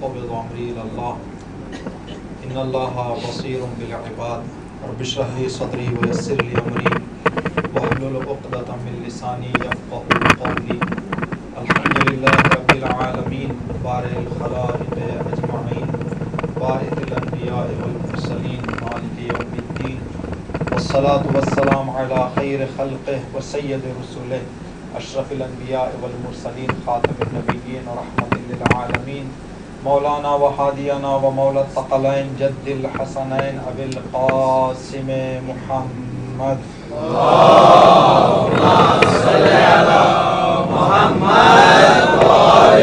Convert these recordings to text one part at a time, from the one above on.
وأفوض أمري إلى الله إن الله بصير بالعباد رب اشرح لي صدري ويسر لي أمري واحلل عقدة من لساني يفقهوا قولي الحمد لله رب العالمين بارئ الخلائق أجمعين باعث الأنبياء والمرسلين مالك يوم الدين والصلاة والسلام على خير خلقه وسيد رسوله اشرف الانبیاء والمرسلین خاتم النبیین رحمت للعالمین مولانا و ہادینا و مولا الثقلین جد الحسنین ابی القاسم محمد اللهم صل على محمد وآل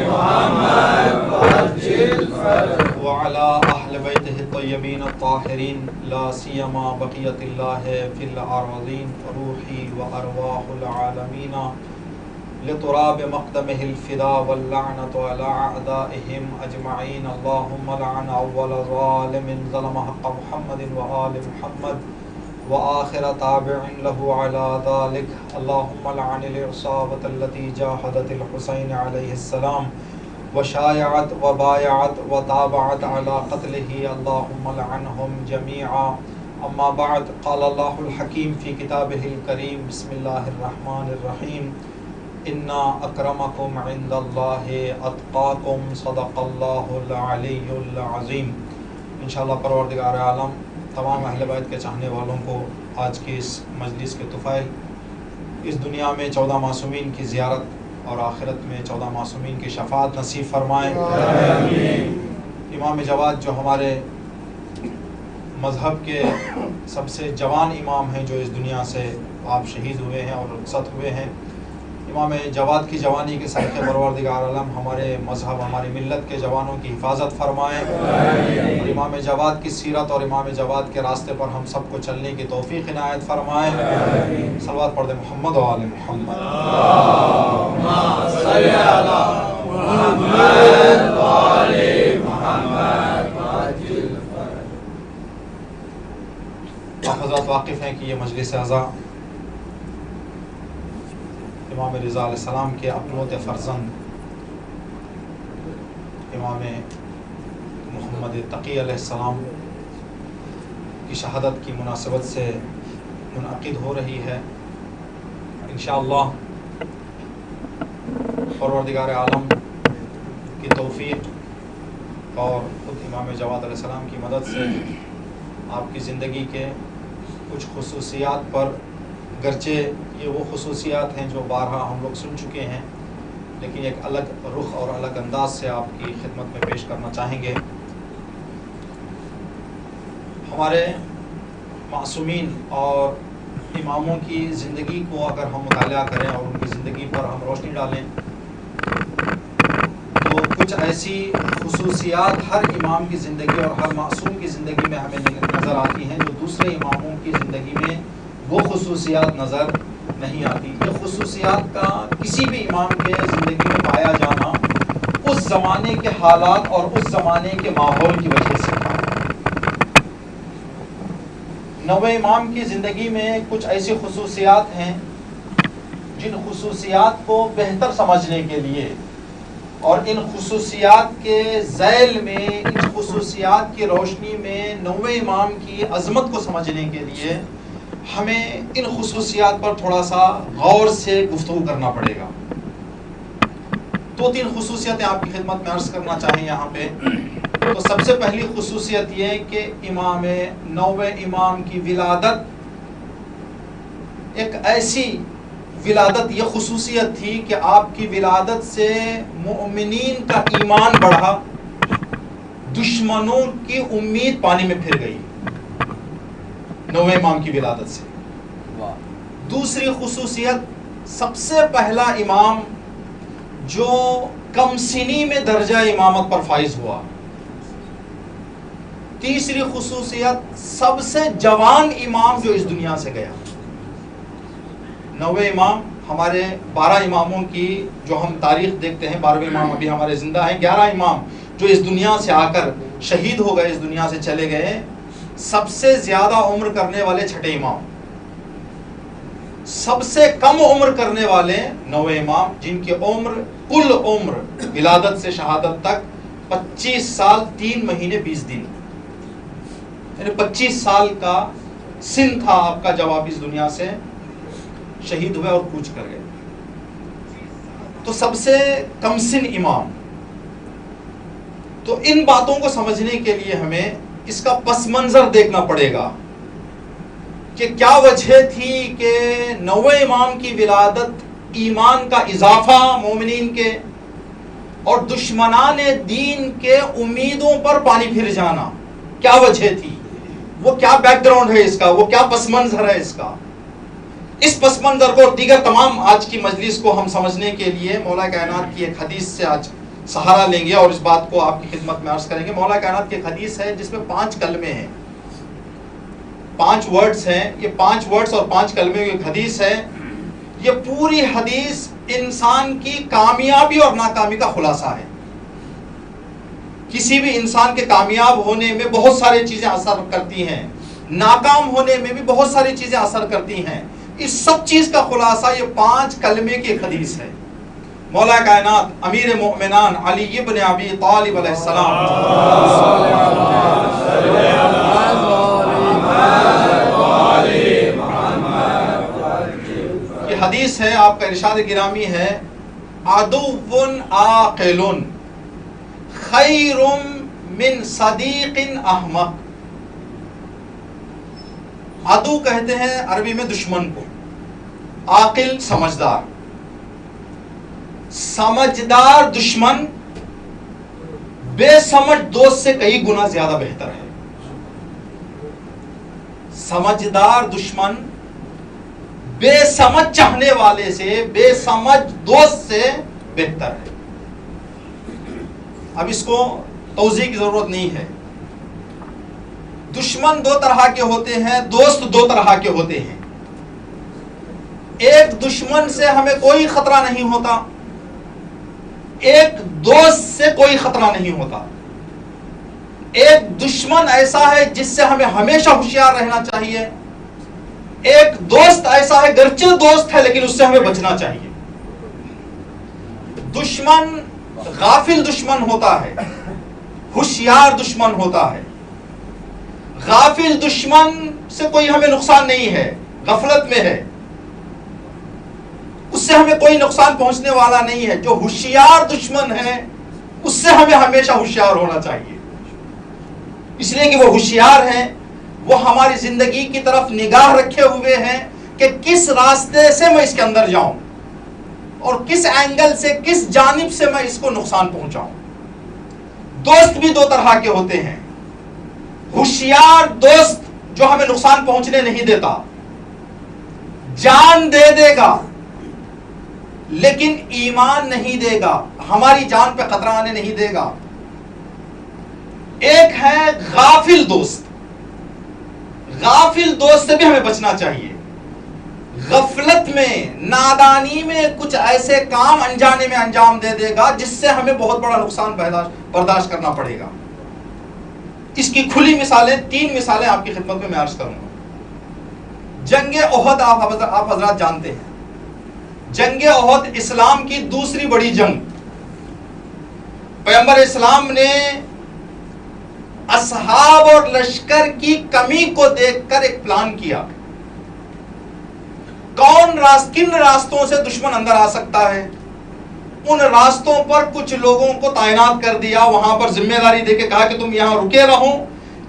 محمد وعجل فرجه وعلى اہل بیتہ الطیبین الطاہرین لا سیما بقیت اللہ فی الارضین روحی و ارواح العالمین لتراب مقدمہ الفدا واللعنۃ علی اعدائہم اجمعین اللہم لعن اول ظالم ظلم حق محمد وآل محمد وآخر تابع له على ذلك اللہم لعن العصابة التي جاہدت الحسین علیہ السلام وشایعت وبایعت وتابعت على قتله اللهم لعنهم جميعا اما بعد قال الله الحكيم في كتابه الكريم بسم الله الرحمن الرحيم ان اکرمکم عند الله اتقاکم صدق الله العلی العظیم۔ انشاءاللہ پروردگار عالم تمام اہل بیت کے چاہنے والوں کو آج کی اس مجلس کے طفیل اس دنیا میں 14 معصومین کی زیارت اور آخرت میں 14 معصومین کی شفاعت نصیب فرمائیں آمین۔ امام جواد جو ہمارے مذہب کے سب سے جوان امام ہیں جو اس دنیا سے آپ شہید ہوئے ہیں اور رخصت ہوئے ہیں، امام جواد کی جوانی کے صدقے پروردگار عالم ہمارے مذہب ہماری ملت کے جوانوں کی حفاظت فرمائیں اور امام جواد کی سیرت اور امام جواد کے راستے پر ہم سب کو چلنے کی توفیق عنایت فرمائیں۔ صلوات پڑھ دیں محمد و آل محمد۔ اللهم صل على محمد وآل محمد وعجل فرجه۔ آپ حضرات واقف ہیں کہ یہ مجلس اعزا امام رضا علیہ السلام کے اکلوتے فرزند امام محمد تقی علیہ السلام کی شہادت کی مناسبت سے منعقد ہو رہی ہے۔ انشاءاللہ پروردگار عالم کی توفیق اور خود امام جواد علیہ السلام کی مدد سے آپ کی زندگی کے کچھ خصوصیات پر، گرچہ یہ وہ خصوصیات ہیں جو بارہا ہم لوگ سن چکے ہیں، لیکن ایک الگ رخ اور الگ انداز سے آپ کی خدمت میں پیش کرنا چاہیں گے۔ ہمارے معصومین اور اماموں کی زندگی کو اگر ہم مطالعہ کریں اور ان کی زندگی پر ہم روشنی ڈالیں تو کچھ ایسی خصوصیات ہر امام کی زندگی اور ہر معصوم کی زندگی میں ہمیں نظر آتی ہیں جو دوسرے اماموں کی زندگی میں وہ خصوصیات نظر نہیں آتی۔ یہ خصوصیات کا کسی بھی امام کے زندگی میں پایا جانا اس زمانے کے حالات اور اس زمانے کے ماحول کی وجہ سے تھا۔ نوے امام کی زندگی میں کچھ ایسی خصوصیات ہیں جن خصوصیات کو بہتر سمجھنے کے لیے اور ان خصوصیات کے ذیل میں، ان خصوصیات کی روشنی میں نوے امام کی عظمت کو سمجھنے کے لیے ہمیں ان خصوصیات پر تھوڑا سا غور سے گفتگو کرنا پڑے گا۔ 2-3 خصوصیتیں آپ کی خدمت میں عرض کرنا چاہیں یہاں پہ۔ تو سب سے پہلی خصوصیت یہ کہ امام نوے امام کی ولادت ایک ایسی ولادت، یہ خصوصیت تھی کہ آپ کی ولادت سے مؤمنین کا ایمان بڑھا، دشمنوں کی امید پانی میں پھر گئی نوے امام کی ولادت سے۔ دوسری خصوصیت، سب سے پہلا امام جو کم سنی میں درجہ امامت پر فائز ہوا۔ تیسری خصوصیت، سب سے جوان امام جو اس دنیا سے گیا۔ نوے امام ہمارے 12 اماموں کی جو ہم تاریخ دیکھتے ہیں، 12ویں امام ابھی ہمارے زندہ ہیں، 11 امام جو اس دنیا سے آ کر شہید ہو گئے، اس دنیا سے چلے گئے۔ سب سے زیادہ عمر کرنے والے 6 امام، سب سے کم عمر کرنے والے 9 امام، جن کی عمر کل عمر ولادت سے شہادت تک 25 سال 3 مہینے 20 دن، یعنی 25 سال کا سن تھا آپ کا جب آپ اس دنیا سے شہید ہوئے اور کوچ کر گئے. تو سب سے کم سن امام. تو ان باتوں کو سمجھنے کے لیے ہمیں اس کا پس منظر دیکھنا پڑے گا کہ کیا وجہ تھی کہ 9ویں امام کی ولادت ایمان کا اضافہ مومنین کے اور دشمنان دین کے امیدوں پر پانی پھر جانا، کیا وجہ تھی، وہ کیا بیک گراؤنڈ ہے اس کا، وہ کیا پس منظر ہے اس کا. اس پس منظر کو اور دیگر تمام آج کی مجلس کو ہم سمجھنے کے لیے مولا کائنات کی ایک حدیث سے آج سہارا لیں گے اور اس بات کو آپ کی خدمت میں عرض کریں گے. مولا کائنات کی ایک حدیث ہے جس میں 5 کلمے ہیں، 5 ورڈز ہیں. یہ 5 ورڈز اور 5 کلمے کی ایک حدیث ہے. یہ پوری حدیث انسان کی کامیابی اور ناکامی کا خلاصہ ہے. کسی بھی انسان کے کامیاب ہونے میں بہت ساری چیزیں اثر کرتی ہیں، ناکام ہونے میں بھی بہت ساری چیزیں اثر کرتی ہیں. اس سب چیز کا خلاصہ یہ 5 کلمے کی ایک حدیث ہے. مولا کائنات امیر مومنان علی ابن ابی طالب علیہ السلام یہ حدیث ہے، آپ کا ارشاد گرامی ہے، عدو عاقل خیر من صدیق احمق. عدو کہتے ہیں عربی میں دشمن کو، عاقل سمجھدار. سمجھدار دشمن بے سمجھ دوست سے کئی گنا زیادہ بہتر ہے. سمجھدار دشمن بے سمجھ چاہنے والے سے، بے سمجھ دوست سے بہتر ہے. اب اس کو توضیح کی ضرورت نہیں ہے. دشمن 2 طرح کے ہوتے ہیں، دوست 2 طرح کے ہوتے ہیں. ایک دشمن سے ہمیں کوئی خطرہ نہیں ہوتا، ایک دوست سے کوئی خطرہ نہیں ہوتا. ایک دشمن ایسا ہے جس سے ہمیں ہمیشہ ہوشیار رہنا چاہیے، ایک دوست ایسا ہے گرچہ دوست ہے لیکن اس سے ہمیں بچنا چاہیے. دشمن غافل دشمن ہوتا ہے، ہوشیار دشمن ہوتا ہے. غافل دشمن سے کوئی ہمیں نقصان نہیں ہے، غفلت میں ہے، اس سے ہمیں کوئی نقصان پہنچنے والا نہیں ہے. جو ہوشیار دشمن ہے اس سے ہمیں ہمیشہ ہوشیار ہونا چاہیے، اس لیے کہ وہ ہوشیار ہیں، وہ ہماری زندگی کی طرف نگاہ رکھے ہوئے ہیں کہ کس راستے سے میں اس کے اندر جاؤں اور کس اینگل سے، کس جانب سے میں اس کو نقصان پہنچاؤں. دوست بھی 2 طرح کے ہوتے ہیں. ہوشیار دوست جو ہمیں نقصان پہنچنے نہیں دیتا، جان دے دے گا لیکن ایمان نہیں دے گا، ہماری جان پہ خطرہ آنے نہیں دے گا. ایک ہے غافل دوست. غافل دوست سے بھی ہمیں بچنا چاہیے. غفلت میں، نادانی میں کچھ ایسے کام انجانے میں انجام دے دے گا جس سے ہمیں بہت بڑا نقصان برداشت کرنا پڑے گا. اس کی کھلی مثالیں 3 مثالیں آپ کی خدمت میں عرض کروں گا. جنگ احد آپ حضرات جانتے ہیں. جنگ احد اسلام کی دوسری بڑی جنگ. پیغمبر اسلام نے اصحاب اور لشکر کی کمی کو دیکھ کر ایک پلان کیا. کن راستوں سے دشمن اندر آ سکتا ہے، ان راستوں پر کچھ لوگوں کو تعینات کر دیا، وہاں پر ذمہ داری دے کے کہا کہ تم یہاں رکے رہو،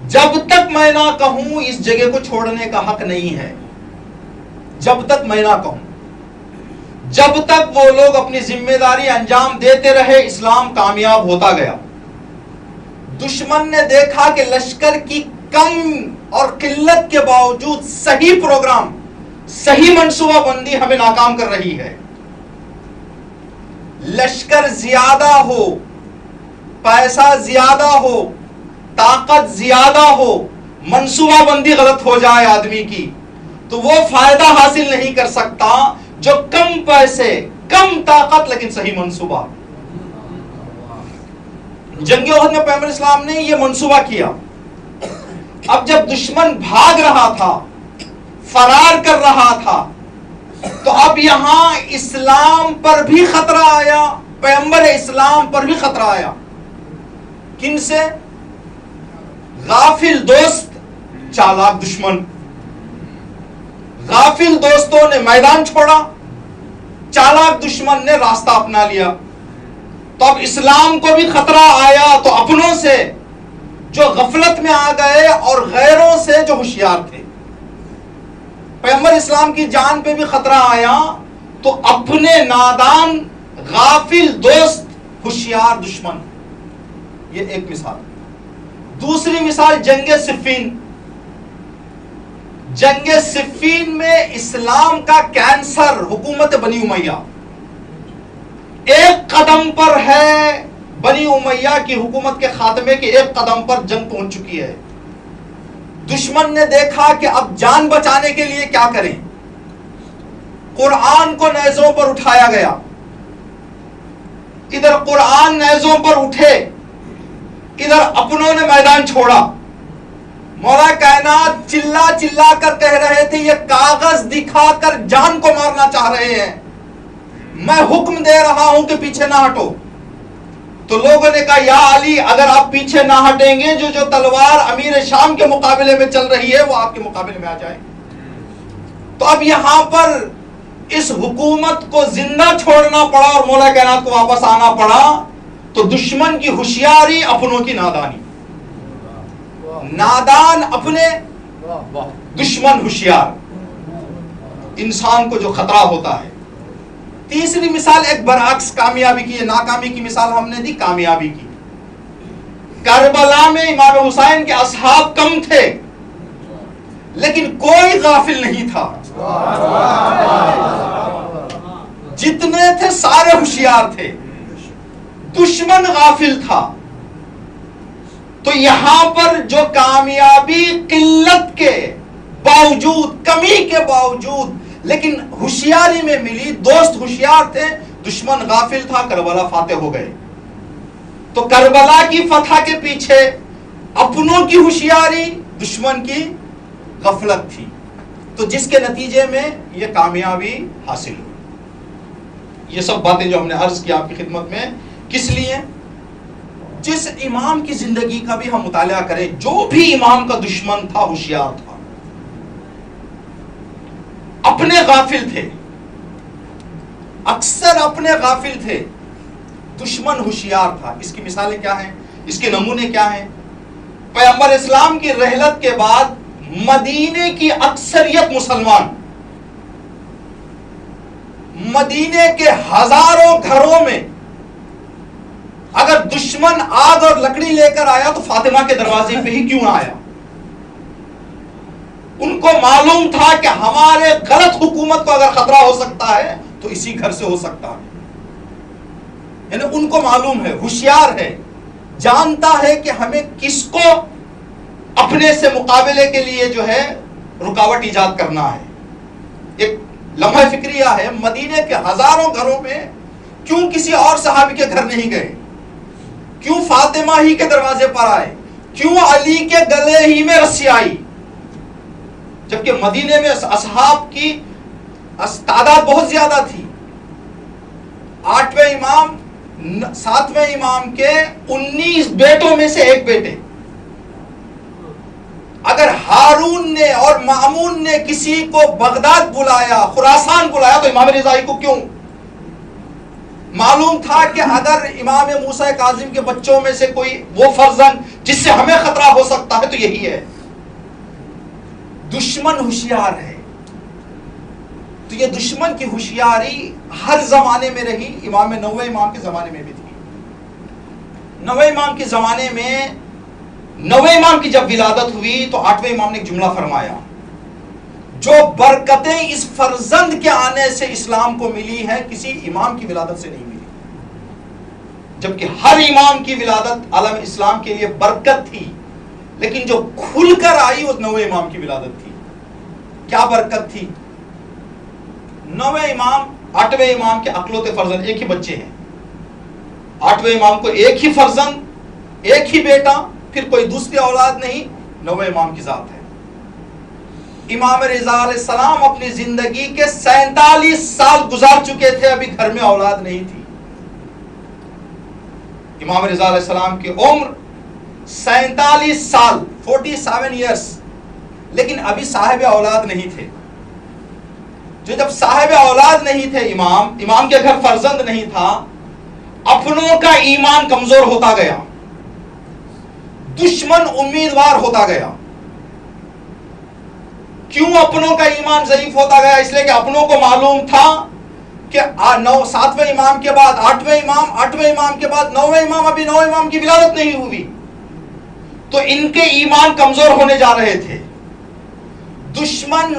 جب تک میں نہ کہوں اس جگہ کو چھوڑنے کا حق نہیں ہے. جب تک میں نہ کہوں، جب تک وہ لوگ اپنی ذمہ داری انجام دیتے رہے، اسلام کامیاب ہوتا گیا. دشمن نے دیکھا کہ لشکر کی کم اور قلت کے باوجود صحیح پروگرام، صحیح منصوبہ بندی ہمیں ناکام کر رہی ہے. لشکر زیادہ ہو، پیسہ زیادہ ہو، طاقت زیادہ ہو، منصوبہ بندی غلط ہو جائے آدمی کی تو وہ فائدہ حاصل نہیں کر سکتا جو کم پیسے، کم طاقت لیکن صحیح منصوبہ. جنگ احد میں پیغمبر اسلام نے یہ منصوبہ کیا. اب جب دشمن بھاگ رہا تھا، فرار کر رہا تھا، تو اب یہاں اسلام پر بھی خطرہ آیا، پیغمبر اسلام پر بھی خطرہ آیا. کن سے؟ غافل دوست، چالاک دشمن. غافل دوستوں نے میدان چھوڑا، چالاک دشمن نے راستہ اپنا لیا. تو اب اسلام کو بھی خطرہ آیا تو اپنوں سے جو غفلت میں آ گئے اور غیروں سے جو ہوشیار تھے. پیغمبر اسلام کی جان پہ بھی خطرہ آیا تو اپنے نادان غافل دوست، ہوشیار دشمن. یہ ایک مثال. دوسری مثال جنگ صفین. جنگ صفین میں اسلام کا کینسر حکومت بنی امیہ ایک قدم پر ہے. بنی امیہ کی حکومت کے خاتمے کے ایک قدم پر جنگ پہنچ چکی ہے. دشمن نے دیکھا کہ اب جان بچانے کے لیے کیا کریں. قرآن کو نیزوں پر اٹھایا گیا. ادھر قرآن نیزوں پر اٹھے، ادھر اپنوں نے میدان چھوڑا. مولا کائنات چلا چلا کر کہہ رہے تھے یہ کاغذ دکھا کر جان کو مارنا چاہ رہے ہیں، میں حکم دے رہا ہوں کہ پیچھے نہ ہٹو. تو لوگوں نے کہا یا علی اگر آپ پیچھے نہ ہٹیں گے جو تلوار امیر شام کے مقابلے میں چل رہی ہے وہ آپ کے مقابلے میں آ جائے. تو اب یہاں پر اس حکومت کو زندہ چھوڑنا پڑا اور مولا کائنات کو واپس آنا پڑا. تو دشمن کی ہوشیاری، اپنوں کی نادانی. نادان اپنے، دشمن ہوشیار. انسان کو جو خطرہ ہوتا ہے. تیسری مثال ایک برعکس کامیابی کی ہے. ناکامی کی مثال ہم نے دی، کامیابی کی. کربلا میں امام حسین کے اصحاب کم تھے لیکن کوئی غافل نہیں تھا. جتنے تھے سارے ہوشیار تھے، دشمن غافل تھا. تو یہاں پر جو کامیابی قلت کے باوجود، کمی کے باوجود لیکن ہوشیاری میں ملی. دوست ہوشیار تھے، دشمن غافل تھا، کربلا فاتح ہو گئے. تو کربلا کی فتح کے پیچھے اپنوں کی ہوشیاری، دشمن کی غفلت تھی. تو جس کے نتیجے میں یہ کامیابی حاصل ہوئی. یہ سب باتیں جو ہم نے عرض کی آپ کی خدمت میں کس لیے؟ جس امام کی زندگی کا بھی ہم مطالعہ کریں، جو بھی امام کا دشمن تھا ہوشیار تھا. اپنے غافل تھے، اکثر اپنے غافل تھے، دشمن ہوشیار تھا. اس کی مثالیں کیا ہیں؟ اس کے نمونے کیا ہیں؟ پیغمبر اسلام کی رحلت کے بعد مدینے کی اکثریت مسلمان، مدینے کے ہزاروں گھروں میں اگر دشمن آگ اور لکڑی لے کر آیا تو فاطمہ کے دروازے پہ ہی کیوں آیا؟ ان کو معلوم تھا کہ ہمارے غلط حکومت کو اگر خطرہ ہو سکتا ہے تو اسی گھر سے ہو سکتا ہے. یعنی ان کو معلوم ہے، ہوشیار ہے، جانتا ہے کہ ہمیں کس کو اپنے سے مقابلے کے لیے جو ہے رکاوٹ ایجاد کرنا ہے. ایک لمحہ فکریہ ہے، مدینے کے ہزاروں گھروں میں کیوں کسی اور صحابی کے گھر نہیں گئے؟ کیوں فاطمہ ہی کے دروازے پر آئے؟ کیوں علی کے گلے ہی میں رسی آئی؟ جبکہ مدینے میں اصحاب کی تعداد بہت زیادہ تھی. 8ویں امام 7ویں امام کے 19 بیٹوں میں سے ایک بیٹے. اگر ہارون نے اور مامون نے کسی کو بغداد بلایا، خراسان بلایا تو امام رضائی کو کیوں؟ معلوم تھا کہ اگر امام موسیٰ کاظم کے بچوں میں سے کوئی وہ فرزند جس سے ہمیں خطرہ ہو سکتا ہے تو یہی ہے. دشمن ہوشیار ہے. تو یہ دشمن کی ہوشیاری ہر زمانے میں رہی. امام 9ویں امام کے زمانے میں بھی تھی. 9ویں امام کے زمانے میں 9ویں امام کی جب ولادت ہوئی تو 8ویں امام نے ایک جملہ فرمایا، جو برکتیں اس فرزند کے آنے سے اسلام کو ملی ہے کسی امام کی ولادت سے نہیں ملی. جبکہ ہر امام کی ولادت عالم اسلام کے لیے برکت تھی، لیکن جو کھل کر آئی وہ 9ویں امام کی ولادت تھی. کیا برکت تھی؟ 9ویں امام 8ویں امام کے اکلوتے فرزند، ایک ہی بچے ہیں. 8ویں امام کو ایک ہی فرزند، ایک ہی بیٹا، پھر کوئی دوسری اولاد نہیں. 9ویں امام کی ذات ہے. امام رضا علیہ السلام اپنی زندگی کے 47 سال گزار چکے تھے، ابھی گھر میں اولاد نہیں تھی. امام رضا علیہ السلام کی عمر 47 سال 47 ایئرس، لیکن ابھی صاحب اولاد نہیں تھے. جو جب صاحب اولاد نہیں تھے، امام کے گھر فرزند نہیں تھا، اپنوں کا ایمان کمزور ہوتا گیا، دشمن امیدوار ہوتا گیا. کیوں اپنوں کا ایمان ضعیف ہوتا گیا؟ اس لیے کہ اپنوں کو معلوم تھا کہ 7ویں امام کے بعد 8ویں امام، 8ویں امام کے بعد 9ویں امام، ابھی 9ویں امام کی ولادت نہیں ہوئی، تو ان کے ایمان کمزور ہونے جا رہے تھے. دشمن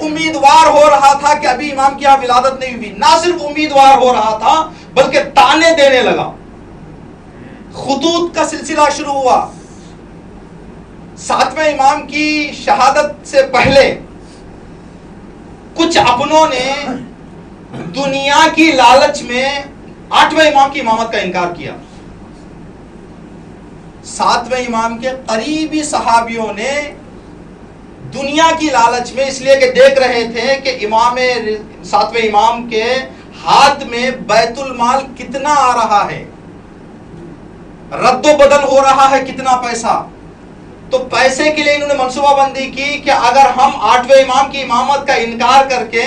امیدوار ہو رہا تھا کہ ابھی امام کی یہاں ولادت نہیں ہوئی. نہ صرف امیدوار ہو رہا تھا بلکہ تانے دینے لگا. خطوط کا سلسلہ شروع ہوا. 7ویں امام کی شہادت سے پہلے کچھ اپنوں نے دنیا کی لالچ میں 8ویں امام کی امامت کا انکار کیا. 7ویں امام کے قریبی صحابیوں نے دنیا کی لالچ میں، اس لیے کہ دیکھ رہے تھے کہ 7ویں امام کے ہاتھ میں بیت المال کتنا آ رہا ہے، رد و بدل ہو رہا ہے کتنا پیسہ، تو پیسے کے لیے انہوں نے منصوبہ بندی کی کہ اگر ہم 8ویں امام کی امامت کا انکار کر کے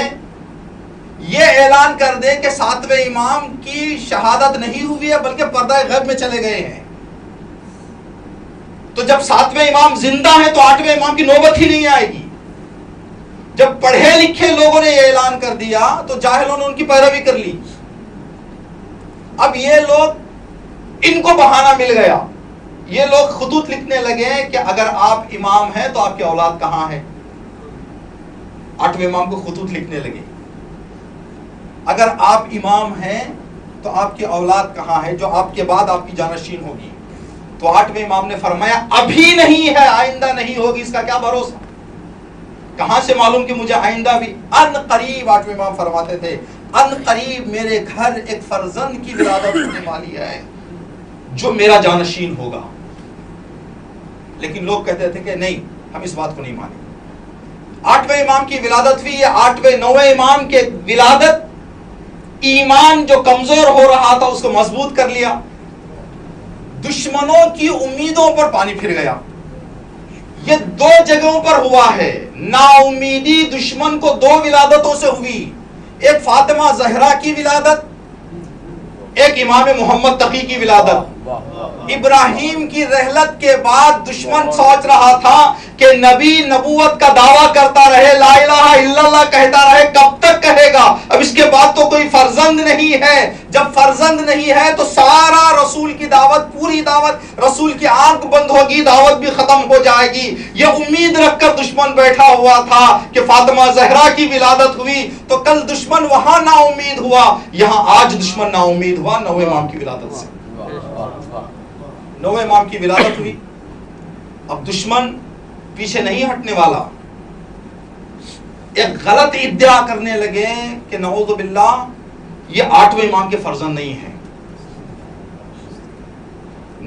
یہ اعلان کر دیں کہ 7ویں امام کی شہادت نہیں ہوئی ہے بلکہ پردہ غیب میں چلے گئے ہیں، تو جب 7ویں امام زندہ ہے تو 8ویں امام کی نوبت ہی نہیں آئے گی. جب پڑھے لکھے لوگوں نے یہ اعلان کر دیا تو جاہلوں نے ان کی پیروی کر لی. اب یہ لوگ، ان کو بہانہ مل گیا، یہ لوگ خطوط لکھنے لگے کہ اگر آپ امام ہیں تو آپ کی اولاد کہاں ہے. 8ویں امام کو خطوط لکھنے لگے، اگر آپ امام ہیں تو آپ کی اولاد کہاں ہے جو آپ کے بعد آپ کی جانشین ہوگی. تو 8ویں امام نے فرمایا ابھی نہیں ہے، آئندہ نہیں ہوگی، اس کا کیا بھروسہ، کہاں سے معلوم کہ مجھے آئندہ بھی. ان قریب 8ویں امام فرماتے تھے، ان قریب میرے گھر ایک فرزند کی ولادت ہونے والی ہے جو میرا جانشین ہوگا. لیکن لوگ کہتے تھے کہ نہیں، ہم اس بات کو نہیں مانیں. 8ویں امام کی ولادت ہوئی. 9ویں امام کے ولادت ایمان جو کمزور ہو رہا تھا اس کو مضبوط کر لیا. دشمنوں کی امیدوں پر پانی پھر گیا. یہ 2 جگہوں پر ہوا ہے. نا امیدی دشمن کو 2 ولادتوں سے ہوئی، ایک فاطمہ زہرا کی ولادت، ایک امام محمد تقی کی ولادت. ابراہیم کی رحلت کے بعد دشمن سوچ رہا تھا کہ نبی نبوت کا دعویٰ کرتا رہے، لا الہ الا اللہ کہتا رہے، کب تک کہے گا؟ اب اس کے بعد تو کوئی فرزند نہیں ہے. جب فرزند نہیں ہے تو سارا رسول کی دعوت، پوری دعوت، رسول کی آنکھ بند ہوگی، دعوت بھی ختم ہو جائے گی. یہ امید رکھ کر دشمن بیٹھا ہوا تھا کہ فاطمہ زہرا کی ولادت ہوئی تو کل دشمن وہاں نا امید ہوا، یہاں آج دشمن نا امید ہوا 9ویں امام کی ولادت سے. 9ویں امام کی ولادت ہوئی. اب دشمن پیچھے نہیں ہٹنے والا. ایک غلط ادعا کرنے لگے کہ نعوذ باللہ یہ 8ویں امام کے فرزند نہیں ہیں.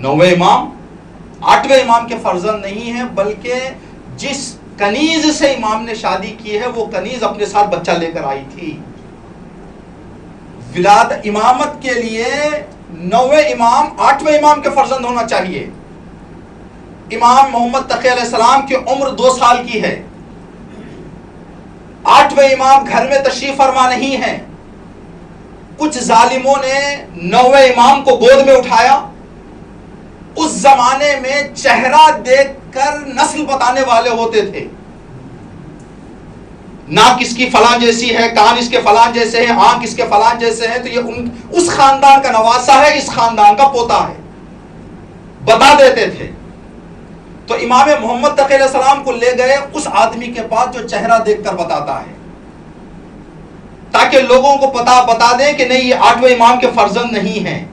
9ویں امام 8ویں امام کے فرزند نہیں ہیں، بلکہ جس کنیز سے امام نے شادی کی ہے وہ کنیز اپنے ساتھ بچہ لے کر آئی تھی. ولادت امامت کے لیے 9ویں امام 8ویں امام کے فرزند ہونا چاہیے. امام محمد تقی علیہ السلام کی عمر 2 سال کی ہے. 8ویں امام گھر میں تشریف فرما نہیں ہے. کچھ ظالموں نے 9ویں امام کو گود میں اٹھایا. اس زمانے میں چہرہ دیکھ کر نسل بتانے والے ہوتے تھے. ناک اس کی فلاں جیسی ہے، کان اس کے فلاں جیسے ہیں، آنکھ اس کے فلاں جیسے ہیں، تو یہ اس خاندان کا نواسا ہے، اس خاندان کا پوتا ہے، بتا دیتے تھے. تو امام محمد تقی علیہ السلام کو لے گئے اس آدمی کے پاس جو چہرہ دیکھ کر بتاتا ہے، تاکہ لوگوں کو بتا دیں کہ نہیں یہ 8ویں امام کے فرزند نہیں ہیں.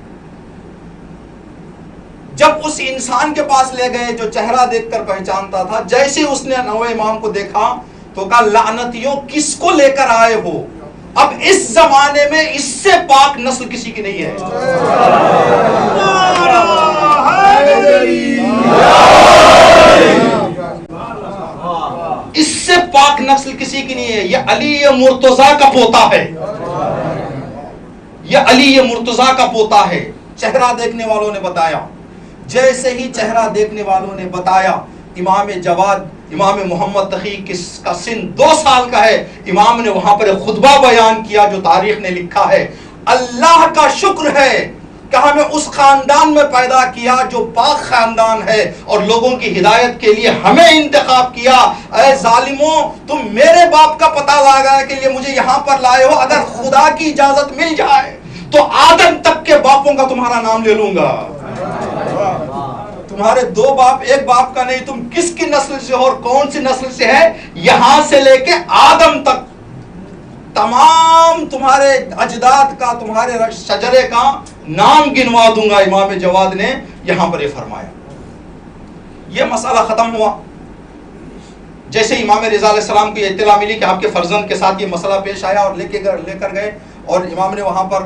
جب اس انسان کے پاس لے گئے جو چہرہ دیکھ کر پہچانتا تھا، جیسے اس نے 9ویں امام کو دیکھا تو کہا لعنتیوں کس کو لے کر آئے ہو؟ اب اس زمانے میں اس سے پاک نسل کسی کی نہیں ہے. اس سے پاک نسل کسی کی نہیں ہے. یہ علی مرتضیٰ کا پوتا ہے، یہ علی مرتضیٰ کا پوتا ہے. چہرہ دیکھنے والوں نے بتایا. جیسے ہی چہرہ دیکھنے والوں نے بتایا امام جواد امام محمد تقی کا سن 2 سال کا ہے، امام نے وہاں پر ایک خطبہ بیان کیا جو تاریخ نے لکھا ہے، اللہ کا شکر ہے کہ ہمیں اس خاندان میں پیدا کیا جو پاک خاندان ہے اور لوگوں کی ہدایت کے لیے ہمیں انتخاب کیا۔ اے ظالموں، تم میرے باپ کا پتہ لگانے کے لیے مجھے یہاں پر لائے ہو، اگر خدا کی اجازت مل جائے تو آدم تک کے باپوں کا تمہارا نام لے لوں گا۔ تمہارے 2 باپ، 1 باپ کا نہیں، تم کس کی نسل سے ہو اور کون سی نسل سے ہے، یہاں سے لے کے آدم تک تمام تمہارے اجداد کا، تمہارے شجرے کا نام گنوا دوں گا۔ امام جواد نے یہاں پر یہ فرمایا۔ یہ مسئلہ ختم ہوا۔ جیسے امام رضا علیہ السلام کو یہ اطلاع ملی کہ آپ کے فرزند کے ساتھ یہ مسئلہ پیش آیا اور لے کر گئے، اور امام نے وہاں پر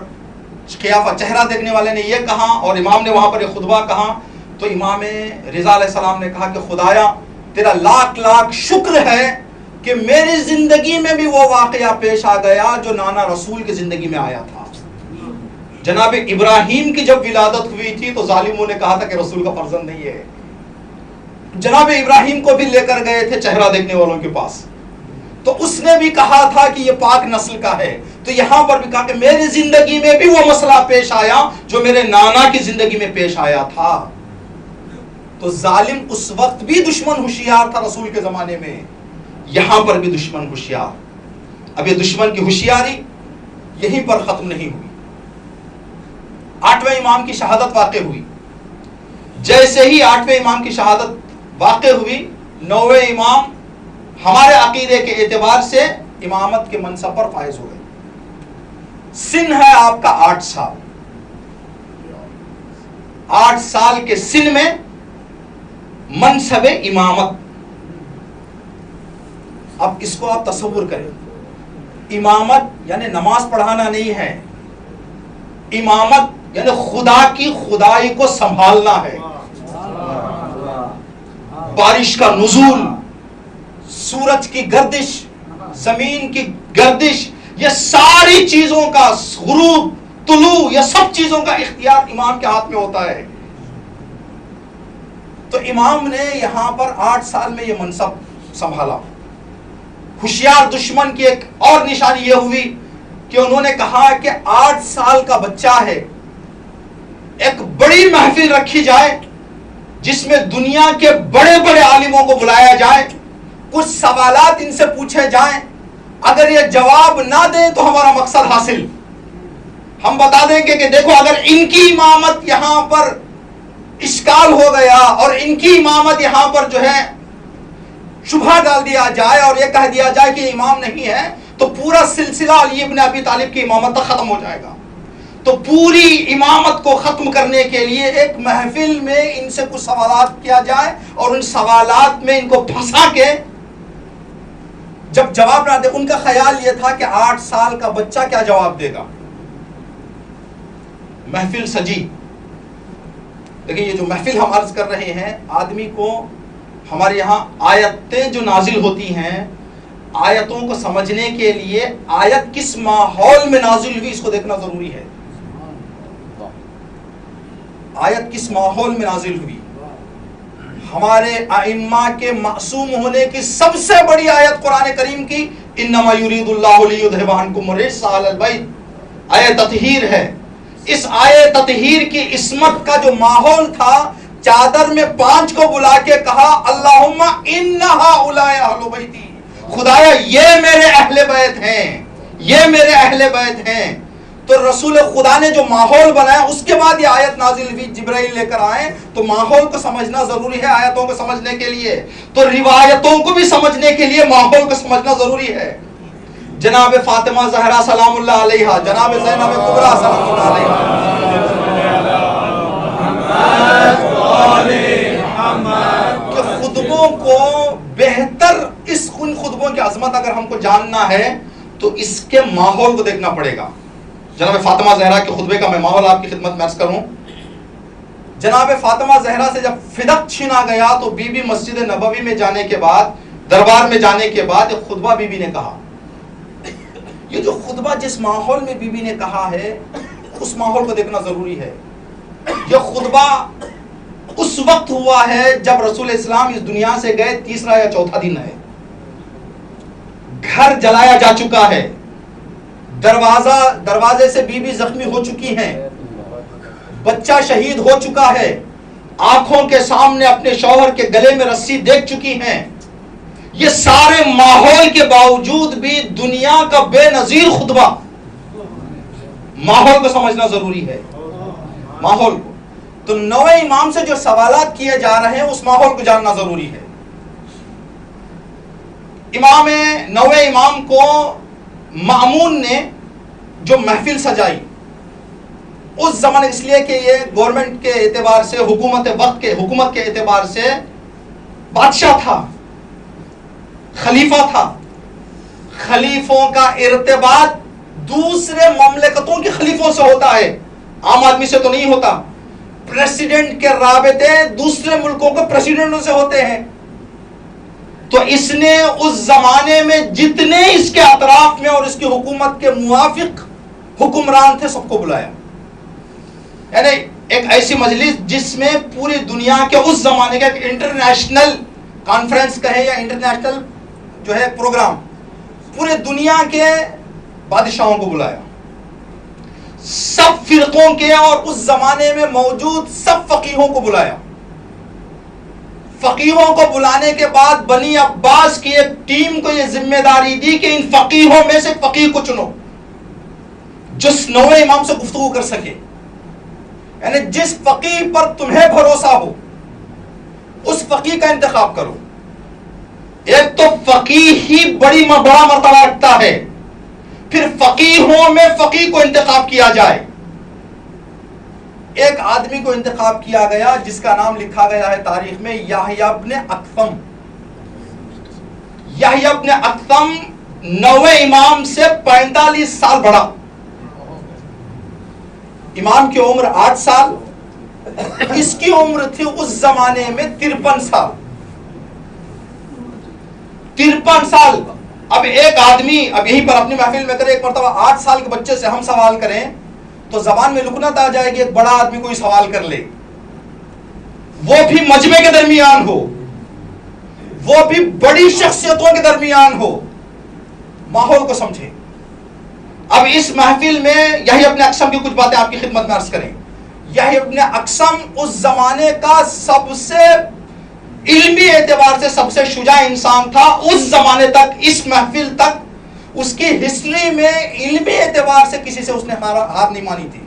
قیافہ چہرہ دیکھنے والے نے یہ کہا اور امام نے وہاں پر یہ خطبہ کہا، تو امام رضا علیہ السلام نے کہا کہ خدایا تیرا لاکھ لاکھ شکر ہے کہ میری زندگی میں بھی وہ واقعہ پیش آ گیا جو نانا رسول کی زندگی میں آیا تھا۔ جناب ابراہیم کی جب ولادت ہوئی تھی تو ظالموں نے کہا تھا کہ رسول کا فرزند نہیں ہے۔ جناب ابراہیم کو بھی لے کر گئے تھے چہرہ دیکھنے والوں کے پاس، تو اس نے بھی کہا تھا کہ یہ پاک نسل کا ہے۔ تو یہاں پر بھی کہا کہ میری زندگی میں بھی وہ مسئلہ پیش آیا جو میرے نانا کی زندگی میں پیش آیا تھا۔ تو ظالم اس وقت بھی دشمن ہوشیار تھا رسول کے زمانے میں، یہاں پر بھی دشمن ہوشیار۔ اب یہ دشمن کی ہوشیاری یہیں پر ختم نہیں ہوئی۔ 8ویں امام کی شہادت واقع ہوئی۔ جیسے ہی 8ویں امام کی شہادت واقع ہوئی، 9ویں امام ہمارے عقیدے کے اعتبار سے امامت کے منصب پر فائز ہو گئے۔ سن ہے آپ کا 8 سال۔ 8 سال کے سن میں منصب امامت، اب اس کو آپ تصور کریں، امامت یعنی نماز پڑھانا نہیں ہے، امامت یعنی خدا کی خدائی کو سنبھالنا ہے۔ بارش کا نزول، سورج کی گردش، زمین کی گردش، یہ ساری چیزوں کا غروب طلوع، یہ سب چیزوں کا اختیار امام کے ہاتھ میں ہوتا ہے۔ تو امام نے یہاں پر 8 سال میں یہ منصب سنبھالا۔ ہوشیار دشمن کی ایک اور نشانی یہ ہوئی کہ انہوں نے کہا کہ 8 سال کا بچہ ہے، ایک بڑی محفل رکھی جائے جس میں دنیا کے بڑے بڑے عالموں کو بلایا جائے، کچھ سوالات ان سے پوچھے جائیں، اگر یہ جواب نہ دیں تو ہمارا مقصد حاصل، ہم بتا دیں گے کہ دیکھو اگر ان کی امامت یہاں پر اشکال ہو گیا اور ان کی امامت یہاں پر جو ہے شبہ ڈال دیا جائے اور یہ کہہ دیا جائے کہ امام نہیں ہے تو پورا سلسلہ علی ابن ابی طالب کی امامت تک ختم ہو جائے گا۔ تو پوری امامت کو ختم کرنے کے لیے ایک محفل میں ان سے کچھ سوالات کیا جائے اور ان سوالات میں ان کو پھنسا کے جب جواب نہ دے، ان کا خیال یہ تھا کہ 8 سال کا بچہ کیا جواب دے گا۔ محفل سجی، لیکن یہ جو محفل ہم عرض کر رہے ہیں، آدمی کو ہمارے یہاں آیتیں جو نازل ہوتی ہیں، آیتوں کو سمجھنے کے لیے آیت کس ماحول میں نازل ہوئی اس کو دیکھنا ضروری ہے۔ آیت کس ماحول میں نازل ہوئی؟ ہمارے ائمہ کے معصوم ہونے کی سب سے بڑی آیت قرآن کریم کی انما یرید اللہ لیذھب عنکم الرجس اہل البیت، آیت تطہیر ہے۔ اس آیت تطہیر کی عصمت کا جو ماحول تھا، چادر میں 5 کو بلا کے کہا اللہم ان ہؤلاء اہل بیتی، خدایا یہ میرے اہل بیت ہیں، یہ میرے اہل بیت ہیں۔ تو رسول خدا نے جو ماحول بنایا اس کے بعد یہ آیت نازل ہوئی، جبرائیل لے کر آئے، تو ماحول کو سمجھنا ضروری ہے آیتوں کو سمجھنے کے لیے، تو روایتوں کو بھی سمجھنے کے لیے ماحول کو سمجھنا ضروری ہے۔ جناب فاطمہ زہرا سلام اللہ علیہا، جناب زینب کبریٰ سلام اللہ علیہا، کہ خطبوں کو بہتر، ان خطبوں کی عظمت اگر ہم کو جاننا ہے تو اس کے ماحول کو دیکھنا پڑے گا۔ جناب فاطمہ زہرا کے خطبے کا میں ماحول آپ کی خدمت میں عرض کروں۔ جناب فاطمہ زہرا سے جب فدق چھینا گیا تو بی بی مسجد نبوی میں جانے کے بعد، دربار میں جانے کے بعد ایک خطبہ بی بی نے کہا۔ یہ جو خطبہ جس ماحول میں بی بی نے کہا ہے اس ماحول کو دیکھنا ضروری ہے۔ یہ خطبہ اس وقت ہوا ہے جب رسول اسلام اس دنیا سے گئے، تیسرا یا چوتھا دن ہے. گھر جلایا جا چکا ہے، دروازے سے بیوی زخمی ہو چکی ہیں، بچہ شہید ہو چکا ہے، آنکھوں کے سامنے اپنے شوہر کے گلے میں رسی دیکھ چکی ہیں. یہ سارے ماحول کے باوجود بھی دنیا کا بے نظیر خطبہ. ماحول کو سمجھنا ضروری ہے، ماحول کو. تو نوے امام سے جو سوالات کیے جا رہے ہیں اس ماحول کو جاننا ضروری ہے. نوے امام کو مامون نے جو محفل سجائی اس زمانے، اس لیے کہ یہ گورنمنٹ کے اعتبار سے، حکومت کے اعتبار سے بادشاہ تھا، خلیفہ تھا. خلیفوں کا ارتباط دوسرے مملکتوں کے خلیفوں سے ہوتا ہے، عام آدمی سے تو نہیں ہوتا. پریسیڈنٹ کے رابطے دوسرے ملکوں کے پریسیڈنٹوں سے ہوتے ہیں. تو اس نے اس زمانے میں جتنے اس کے اطراف میں اور اس کی حکومت کے موافق حکمران تھے سب کو بلایا. یعنی ایک ایسی مجلس جس میں پوری دنیا کے اس زمانے کا ایک انٹرنیشنل کانفرنس کہے یا انٹرنیشنل جو ہے پروگرام، پورے دنیا کے بادشاہوں کو بلایا، سب فرقوں کے اور اس زمانے میں موجود سب فقیہوں کو بلایا. فقیہوں کو بلانے کے بعد بنی عباس کی ایک ٹیم کو یہ ذمہ داری دی کہ ان فقیہوں میں سے فقیہ کو چنو جس نوے امام سے گفتگو کر سکے. یعنی جس فقیہ پر تمہیں بھروسہ ہو اس فقیہ کا انتخاب کرو. ایک تو فقیہ ہی بڑا مرتبہ رکھتا ہے، پھر فقیہوں میں فقیہ کو انتخاب کیا جائے. ایک آدمی کو انتخاب کیا گیا جس کا نام لکھا گیا ہے تاریخ میں یحییٰ ابن اکثم. یحییٰ ابن اکثم نوے امام سے 45 سال بڑا. امام کی عمر 8 سال، اس کی عمر تھی اس زمانے میں 53 سال. 53 سال. اب ایک آدمی اب یہیں پر اپنی محفل میں کرے، ایک مرتبہ 8 سال کے بچے سے ہم سوال کریں تو زبان میں لکنت آ جائے گی. ایک بڑا آدمی کوئی سوال کر لے، وہ بھی مجمع کے درمیان ہو، وہ بھی بڑی شخصیتوں کے درمیان ہو. ماحول کو سمجھے. اب اس محفل میں یحییٰ ابن اکثم کی کچھ باتیں آپ کی خدمت میں عرض کریں. یحییٰ ابن اکثم اس زمانے کا سب سے علمی اعتبار سے سب سے شجاع انسان تھا. اس زمانے تک، اس محفل تک اس کی ہسٹری میں علمی اعتبار سے کسی سے اس نے ہار نہیں مانی تھی.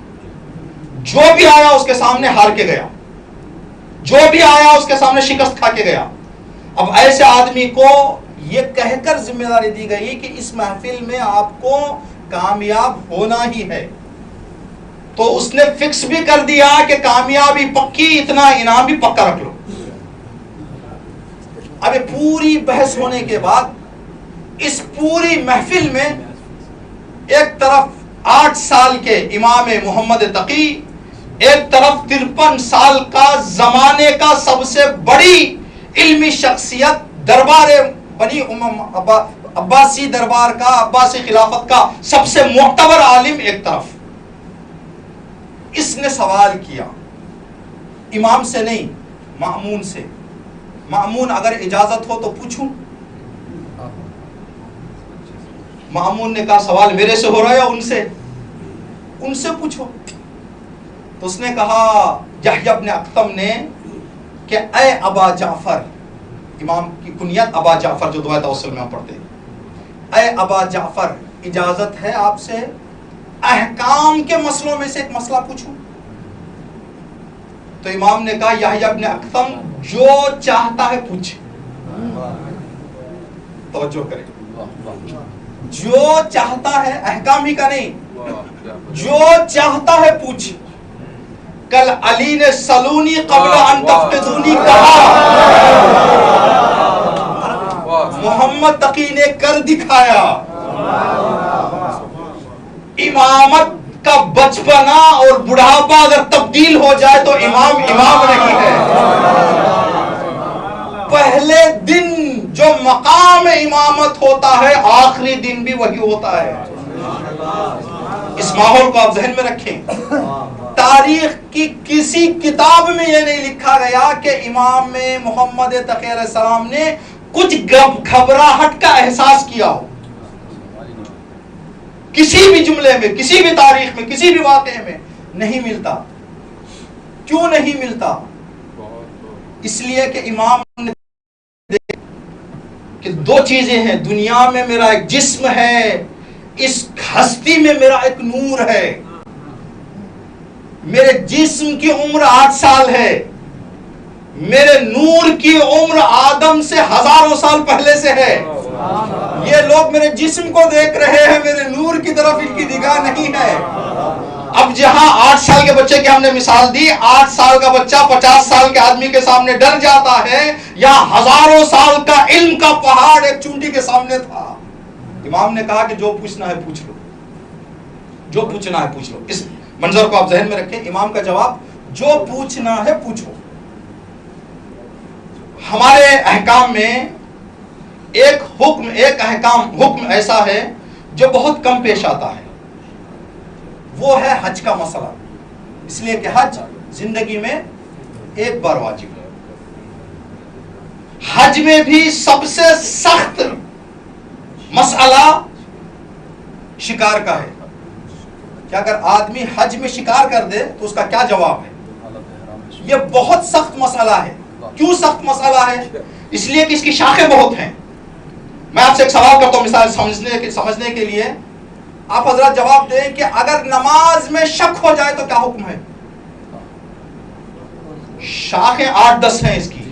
جو بھی آیا اس کے سامنے ہار کے گیا، جو بھی آیا اس کے سامنے شکست کھا کے گیا. اب ایسے آدمی کو یہ کہہ کر ذمہ داری دی گئی کہ اس محفل میں آپ کو کامیاب ہونا ہی ہے، تو اس نے فکس بھی کر دیا کہ کامیابی پکی، اتنا انعام بھی پکا رکھ لو. اب یہ پوری بحث ہونے کے بعد اس پوری محفل میں ایک طرف 8 سال کے امام محمد تقی، ایک طرف 53 سال کا زمانے کا سب سے بڑی علمی شخصیت، دربار بنی عباسی دربار کا، عباسی خلافت کا سب سے معتبر عالم ایک طرف. اس نے سوال کیا امام سے نہیں، مامون سے. مامون اگر اجازت ہو تو پوچھوں. مامون نے کہا سوال میرے سے ہو رہا ہے یا ان سے پوچھو. تو اس نے کہا یحییٰ ابن اکثم نے کہ اے ابا جعفر، امام کی کنیت ابا جعفر جو دعائے توسل میں ہم پڑھتے ہیں، اے ابا جعفر اجازت ہے آپ سے احکام کے مسئلوں میں سے ایک مسئلہ پوچھوں؟ تو امام نے کہا یحییٰ ابن اکثم جو چاہتا ہے پوچھ. توجہ کریں، جو چاہتا ہے، احکام ہی کا نہیں، جو چاہتا ہے پوچھ. کل علی نے سلونی قبل ان تفقدونی کہا، محمد تقی نے کر دکھایا. امامت کا بچپنا اور بڑھاپا اگر تبدیل ہو جائے تو امام نہیں ہے. پہلے دن جو مقام امامت ہوتا ہے آخری دن بھی وہی ہوتا ہے. اس ماحول کو آپ ذہن میں رکھیں تاریخ کی کسی کتاب میں یہ نہیں لکھا گیا کہ امام محمد تقی علیہ السلام نے کچھ گھبراہٹ کا احساس کیا ہو. کسی بھی جملے میں، کسی بھی تاریخ میں، کسی بھی واقعے میں نہیں ملتا. کیوں نہیں ملتا؟ اس لیے کہ امام نے کہ دو چیزیں ہیں، دنیا میں میرا ایک جسم ہے، اس ہستی میں میرا ایک نور ہے. میرے جسم کی عمر 8 سال ہے، میرے نور کی عمر آدم سے ہزاروں سال پہلے سے ہے. یہ لوگ میرے جسم کو دیکھ رہے ہیں، میرے نور کی طرف ان کی نگاہ نہیں ہے. اب جہاں 8 سال کے بچے کی ہم نے مثال دی، 8 سال کا بچہ 50 سال کے آدمی کے سامنے ڈر جاتا ہے، یا ہزاروں سال کا علم کا پہاڑ ایک چونٹی کے سامنے تھا. امام نے کہا کہ جو پوچھنا ہے پوچھ لو، جو پوچھنا ہے پوچھ لو. اس منظر کو آپ ذہن میں رکھیں. امام کا جواب، جو پوچھنا ہے پوچھو. ہمارے احکام میں ایک حکم ایسا ہے جو بہت کم پیش آتا ہے، وہ ہے حج کا مسئلہ. اس لیے کہ حج زندگی میں ایک بار واجب ہے. حج میں بھی سب سے سخت مسئلہ شکار کا ہے کہ اگر آدمی حج میں شکار کر دے تو اس کا کیا جواب ہے. یہ بہت سخت مسئلہ ہے. کیوں سخت مسئلہ ہے؟ اس لیے کہ اس کی شاخیں بہت ہیں. میں آپ سے ایک سوال کرتا ہوں مثال سمجھنے کے لیے. آپ حضرات جواب دیں کہ اگر نماز میں شک ہو جائے تو کیا حکم ہے؟ شاخیں 8-10 ہیں اس کی.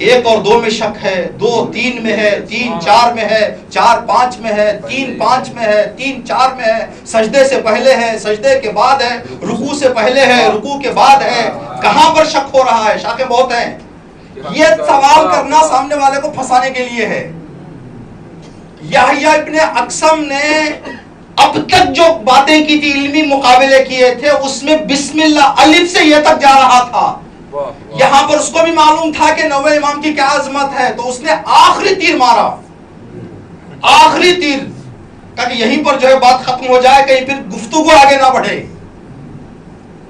1 اور 2 میں شک ہے، 2 3 میں ہے، 3 4 میں ہے، 4 5 میں ہے، 3 5 میں ہے، 3 4 میں ہے، سجدے سے پہلے ہے، سجدے کے بعد ہے، رکوع سے پہلے ہے، رکوع کے بعد ہے. کہاں پر شک ہو رہا ہے؟ شاخیں بہت ہیں. یہ سوال کرنا سامنے والے کو پھنسانے کے لیے ہے. یحییٰ ابن اقسم نے اب تک جو باتیں کی تھی، علمی مقابلے کیے تھے، اس میں بسم اللہ الف سے یہ تک جا رہا تھا. یہاں پر اس کو بھی معلوم تھا کہ نوے امام کی کیا عظمت ہے، تو اس نے آخری تیر مارا. آخری تیر تاکہ یہیں پر جو ہے بات ختم ہو جائے، کہیں پھر گفتگو آگے نہ بڑھے.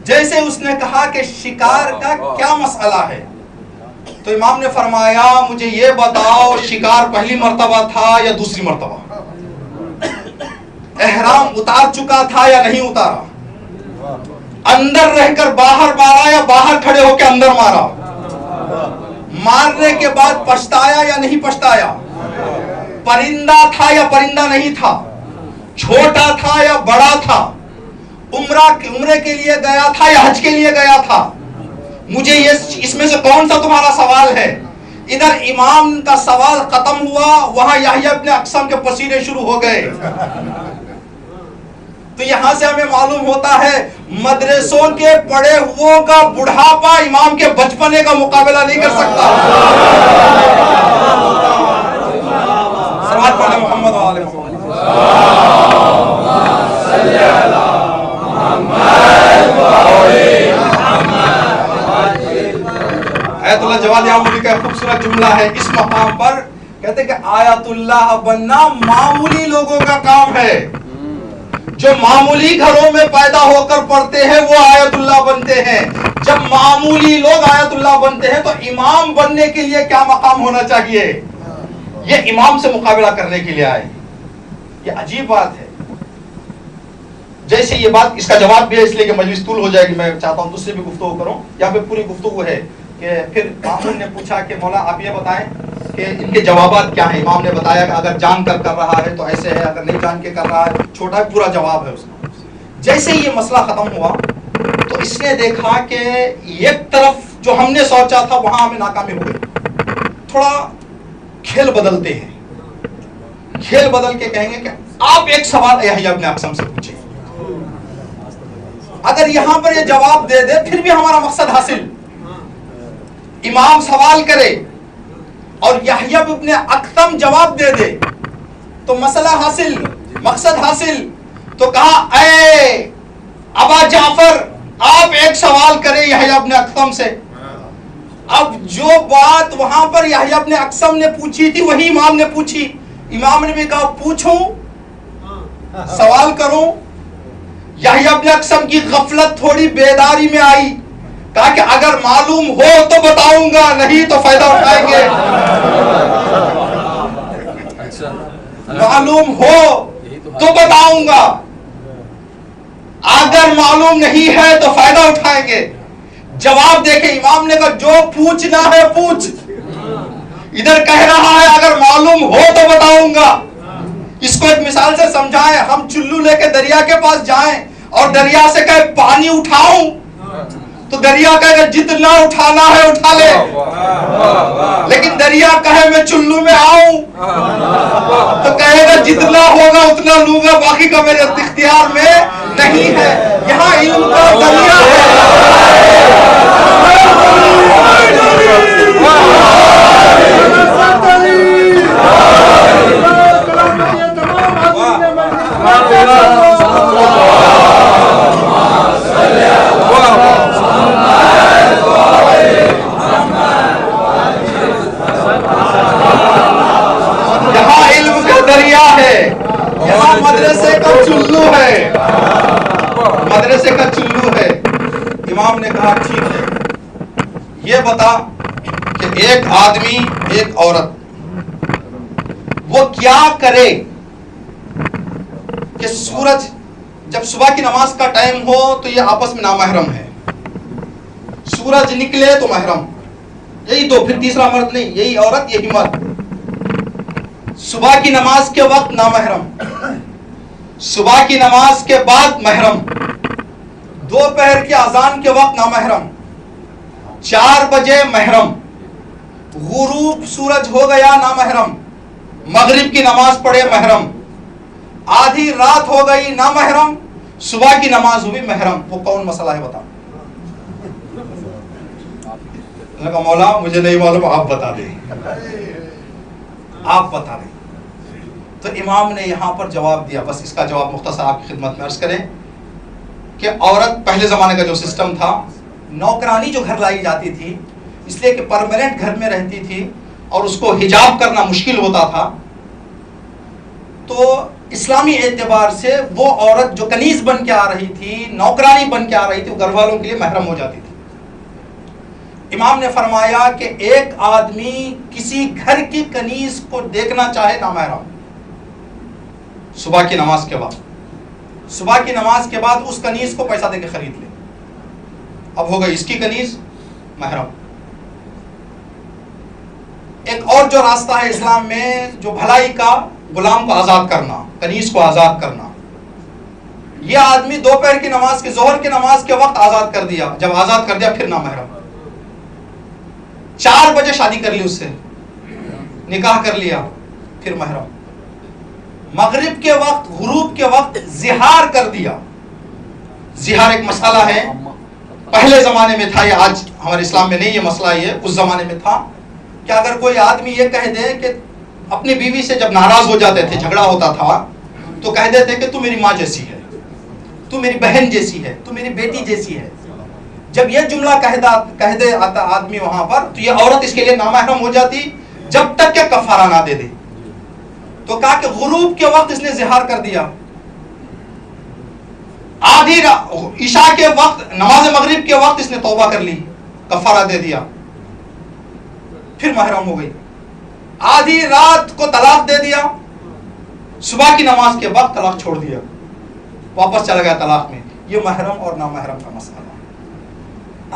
جیسے اس نے کہا کہ شکار کا کیا مسئلہ ہے، تو امام نے فرمایا مجھے یہ بتاؤ شکار پہلی مرتبہ تھا یا دوسری مرتبہ؟ احرام اتار چکا تھا یا نہیں اتارا؟ اندر رہ کر باہر مارا یا باہر کھڑے ہو کے اندر مارا؟ مارنے کے بعد پچھتایا یا نہیں پچھتایا؟ پرندہ تھا یا پرندہ نہیں تھا؟ چھوٹا تھا یا بڑا تھا؟ عمرے کے لیے گیا تھا یا حج کے لیے گیا تھا؟ مجھے اس میں سے کون سا تمہارا سوال ہے؟ ادھر امام کا سوال ختم ہوا، وہاں یحییٰ ابن اقسم کے پسینے شروع ہو گئے. تو یہاں سے ہمیں معلوم ہوتا ہے مدرسوں کے پڑھے ہوئوں کا بڑھاپا امام کے بچپنے کا مقابلہ نہیں کر سکتا. صلوات پڑھیں محمد و آل محمد. آیت اللہ جواد یامولی کا خوبصورت جملہ ہے. اس مقام پر کہتے ہیں کہ آیت اللہ بننا معمولی لوگوں کا کام ہے. جو معمولی گھروں میں پیدا ہو کر پڑھتے ہیں وہ آیت اللہ بنتے ہیں. جب معمولی لوگ آیت اللہ بنتے ہیں تو امام بننے کے لیے کیا مقام ہونا چاہیے؟ یہ امام سے مقابلہ کرنے کے لیے آئے. یہ عجیب بات ہے. جیسے یہ بات، اس کا جواب بھی ہے اس لیے کہ مجلس طول ہو جائے گی، میں چاہتا ہوں دوسری بھی گفتگو کروں. یہاں پہ پوری گفتگو ہے کہ پھر مامون نے پوچھا کہ مولا آپ یہ بتائیں کہ ان کے جوابات کیا ہیں. امام نے بتایا کہ اگر جان کر رہا ہے تو ایسے ہے، اگر نہیں جان کے کر رہا ہے چھوٹا ہے، پورا جواب ہے اس کا. جیسے یہ مسئلہ ختم ہوا تو اس نے دیکھا کہ ایک طرف جو ہم نے سوچا تھا وہاں ہمیں ناکامی ہو گئی. تھوڑا کھیل بدلتے ہیں. کھیل بدل کے کہیں گے کہ آپ ایک سوال یحییٰ ابن اقسم سے پوچھیں. اگر یہاں پر یہ جواب دے دے پھر بھی ہمارا مقصد حاصل. امام سوال کرے اور یحییٰ ابن اقسم جواب دے دے تو مسئلہ حاصل، مقصد حاصل. تو کہا اے ابا جعفر آپ ایک سوال کریں یحییٰ ابن اقسم سے. اب جو بات وہاں پر یحییٰ ابن اقسم نے پوچھی تھی وہی امام نے پوچھی. امام نے بھی کہا پوچھوں، سوال کروں. یحییٰ ابن اقسم کی غفلت تھوڑی بیداری میں آئی، کہا کہ اگر معلوم ہو تو بتاؤں گا، نہیں تو فائدہ اٹھائیں گے۔ معلوم ہو تو بتاؤں گا، اگر معلوم نہیں ہے تو فائدہ اٹھائیں گے۔ جواب دیکھیں، امام نے کہا جو پوچھنا ہے پوچھ۔ ادھر کہہ رہا ہے اگر معلوم ہو تو بتاؤں گا۔ اس کو ایک مثال سے سمجھائیں، ہم چلو لے کے دریا کے پاس جائیں اور دریا سے کہے پانی اٹھاؤں، تو دریا کہے گا جتنا اٹھانا ہے اٹھا لے، لیکن دریا کہے میں چلو میں آؤں تو کہے گا جتنا ہوگا اتنا لوں گا، باقی کا میرے اختیار میں نہیں ہے۔ یہاں علم کا دریا مدرسے کا چلو ہے، مدرسے کا چلو ہے۔ امام نے کہا ٹھیک ہے، یہ بتا کہ ایک آدمی ایک عورت وہ کیا کرے کہ سورج جب صبح کی نماز کا ٹائم ہو تو یہ آپس میں نامحرم ہے، سورج نکلے تو محرم، یہی دو، پھر تیسرا مرد نہیں، یہی عورت یہی مرد۔ صبح کی نماز کے وقت نامحرم، صبح کی نماز کے بعد محرم، دوپہر کی اذان کے وقت نامحرم، 4 بجے محرم، غروب سورج ہو گیا نامحرم، مغرب کی نماز پڑھے محرم، آدھی رات ہو گئی نامحرم، صبح کی نماز ہوئی محرم۔ وہ کون مسئلہ ہے بتا؟ مولا مجھے نہیں معلوم، آپ بتا دیں، آپ بتا دیں۔ تو امام نے یہاں پر جواب دیا، بس اس کا جواب مختصر آپ کی خدمت میں عرض کریں کہ عورت پہلے زمانے کا جو سسٹم تھا، نوکرانی جو گھر لائی جاتی تھی اس لیے کہ پرماننٹ گھر میں رہتی تھی اور اس کو حجاب کرنا مشکل ہوتا تھا، تو اسلامی اعتبار سے وہ عورت جو کنیز بن کے آ رہی تھی، نوکرانی بن کے آ رہی تھی، وہ گھر والوں کے لیے محرم ہو جاتی تھی۔ امام نے فرمایا کہ ایک آدمی کسی گھر کی کنیز کو دیکھنا چاہے نامحرم، صبح کی نماز کے بعد، صبح کی نماز کے بعد اس کنیز کو پیسہ دے کے خرید لے، اب ہو گئی اس کی کنیز محرم۔ ایک اور جو راستہ ہے اسلام میں جو بھلائی کا، غلام کو آزاد کرنا، کنیز کو آزاد کرنا، یہ آدمی دوپہر کی نماز کے، ظہر کی نماز کے وقت آزاد کر دیا، جب آزاد کر دیا پھر نامحرم، 4 بجے شادی کر لی، اس سے نکاح کر لیا، پھر محرم، مغرب کے وقت، غروب کے وقت زہار کر دیا۔ زہار ایک مسئلہ ہے، پہلے زمانے میں تھا، یہ آج ہمارے اسلام میں نہیں یہ مسئلہ، یہ اس زمانے میں تھا کہ اگر کوئی آدمی یہ کہہ دے کہ اپنی بیوی سے جب ناراض ہو جاتے تھے، جھگڑا ہوتا تھا، تو کہہ دیتے کہ تو میری ماں جیسی ہے، تو میری بہن جیسی ہے، تو میری بیٹی جیسی ہے۔ جب یہ جملہ کہہ دے آتا آدمی وہاں پر، تو یہ عورت اس کے لیے نامحرم ہو جاتی جب تک کہ کفارہ نہ دے دے۔ تو کہا کہ غروب کے وقت اس نے زہار کر دیا، آدھی عشاء کے وقت، نماز مغرب کے وقت اس نے توبہ کر لی، کفارہ دے دیا، پھر محرم ہو گئی۔ آدھی رات کو طلاق دے دیا، صبح کی نماز کے وقت طلاق چھوڑ دیا، واپس چلا گیا طلاق میں۔ یہ محرم اور نامحرم کا مسئلہ۔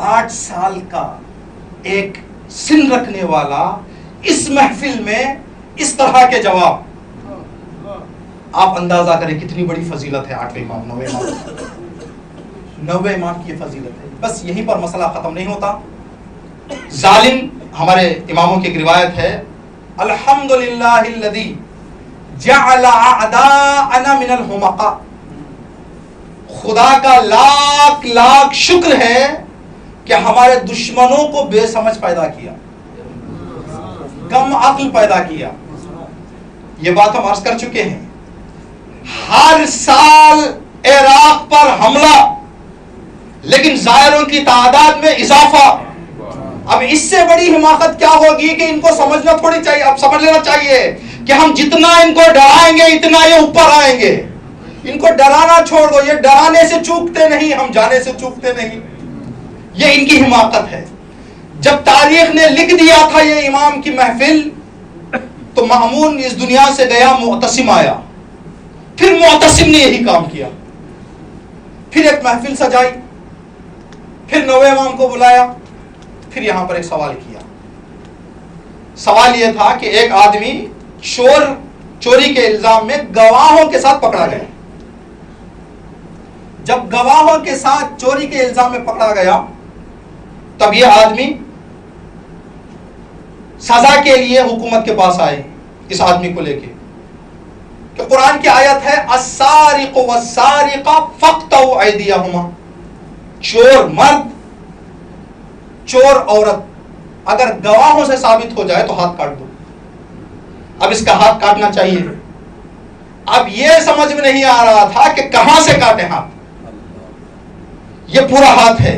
8 سال کا ایک سن رکھنے والا اس محفل میں اس طرح کے جواب، آپ اندازہ کریں کتنی بڑی فضیلت ہے 8 امام، 9 امام، 9 امام کی یہ فضیلت ہے۔ بس یہیں پر مسئلہ ختم نہیں ہوتا۔ ظالم، ہمارے اماموں کی ایک روایت ہے، الحمدللہ الذی جعل اعداءنا من الحمقاء، خدا کا لاکھ لاکھ شکر ہے کہ ہمارے دشمنوں کو بے سمجھ پیدا کیا، کم عقل پیدا کیا۔ یہ بات ہم عرض کر چکے ہیں۔ ہر سال عراق پر حملہ، لیکن زائروں کی تعداد میں اضافہ۔ اب اس سے بڑی حماقت کیا ہوگی کہ ان کو سمجھنا تھوڑی چاہیے، اب سمجھ لینا چاہیے کہ ہم جتنا ان کو ڈرائیں گے اتنا یہ اوپر آئیں گے، ان کو ڈرانا چھوڑ دو، یہ ڈرانے سے چوکتے نہیں، ہم جانے سے چوکتے نہیں، یہ ان کی حماقت ہے۔ جب تاریخ نے لکھ دیا تھا یہ امام کی محفل، تو مأمون اس دنیا سے گیا، معتصم آیا، پھر معتصم نے یہی کام کیا، پھر ایک محفل سجائی، پھر نوے امام کو بلایا، پھر یہاں پر ایک سوال کیا۔ سوال یہ تھا کہ ایک آدمی چوری کے الزام میں گواہوں کے ساتھ پکڑا گیا۔ جب گواہوں کے ساتھ چوری کے الزام میں پکڑا گیا، تب یہ آدمی سزا کے لیے حکومت کے پاس آئے اس آدمی کو لے کے، کہ قرآن کی آیت ہے السارق والسارقہ فاقطعوا ایدیہما، چور مرد چور عورت اگر گواہوں سے ثابت ہو جائے تو ہاتھ کاٹ دو۔ اب اس کا ہاتھ کاٹنا چاہیے، اب یہ سمجھ میں نہیں آ رہا تھا کہ کہاں سے کاٹے ہاتھ۔ یہ پورا ہاتھ ہے،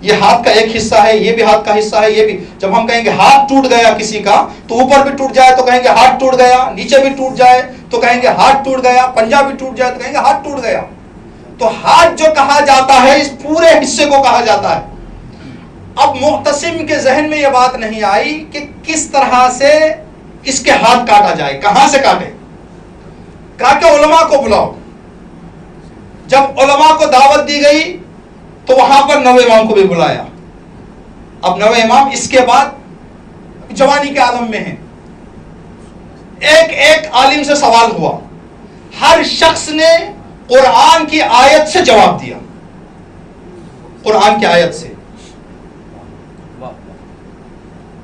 یہ ہاتھ کا ایک حصہ ہے، یہ بھی ہاتھ کا حصہ ہے، یہ بھی۔ جب ہم کہیں گے ہاتھ ٹوٹ گیا کسی کا تو اوپر بھی ٹوٹ جائے تو کہیں گے ہاتھ ٹوٹ گیا، نیچے بھی ٹوٹ جائے تو کہیں گے ہاتھ ٹوٹ گیا، پنجہ بھی ٹوٹ جائے تو کہیں گے ہاتھ ٹوٹ گیا۔ تو ہاتھ جو کہا جاتا ہے اس پورے حصے کو کہا جاتا ہے۔ اب معتصم کے ذہن میں یہ بات نہیں آئی کہ کس طرح سے اس کے ہاتھ کاٹا جائے، کہاں سے کاٹے۔ کہا کہ علماء کو بلاؤ۔ جب علماء کو دعوت دی گئی تو وہاں پر نوے امام کو بھی بلایا۔ اب نوے امام اس کے بعد جوانی کے عالم میں ہیں، ایک ایک عالم سے سوال ہوا، ہر شخص نے قرآن کی آیت سے جواب دیا، قرآن کی آیت سے۔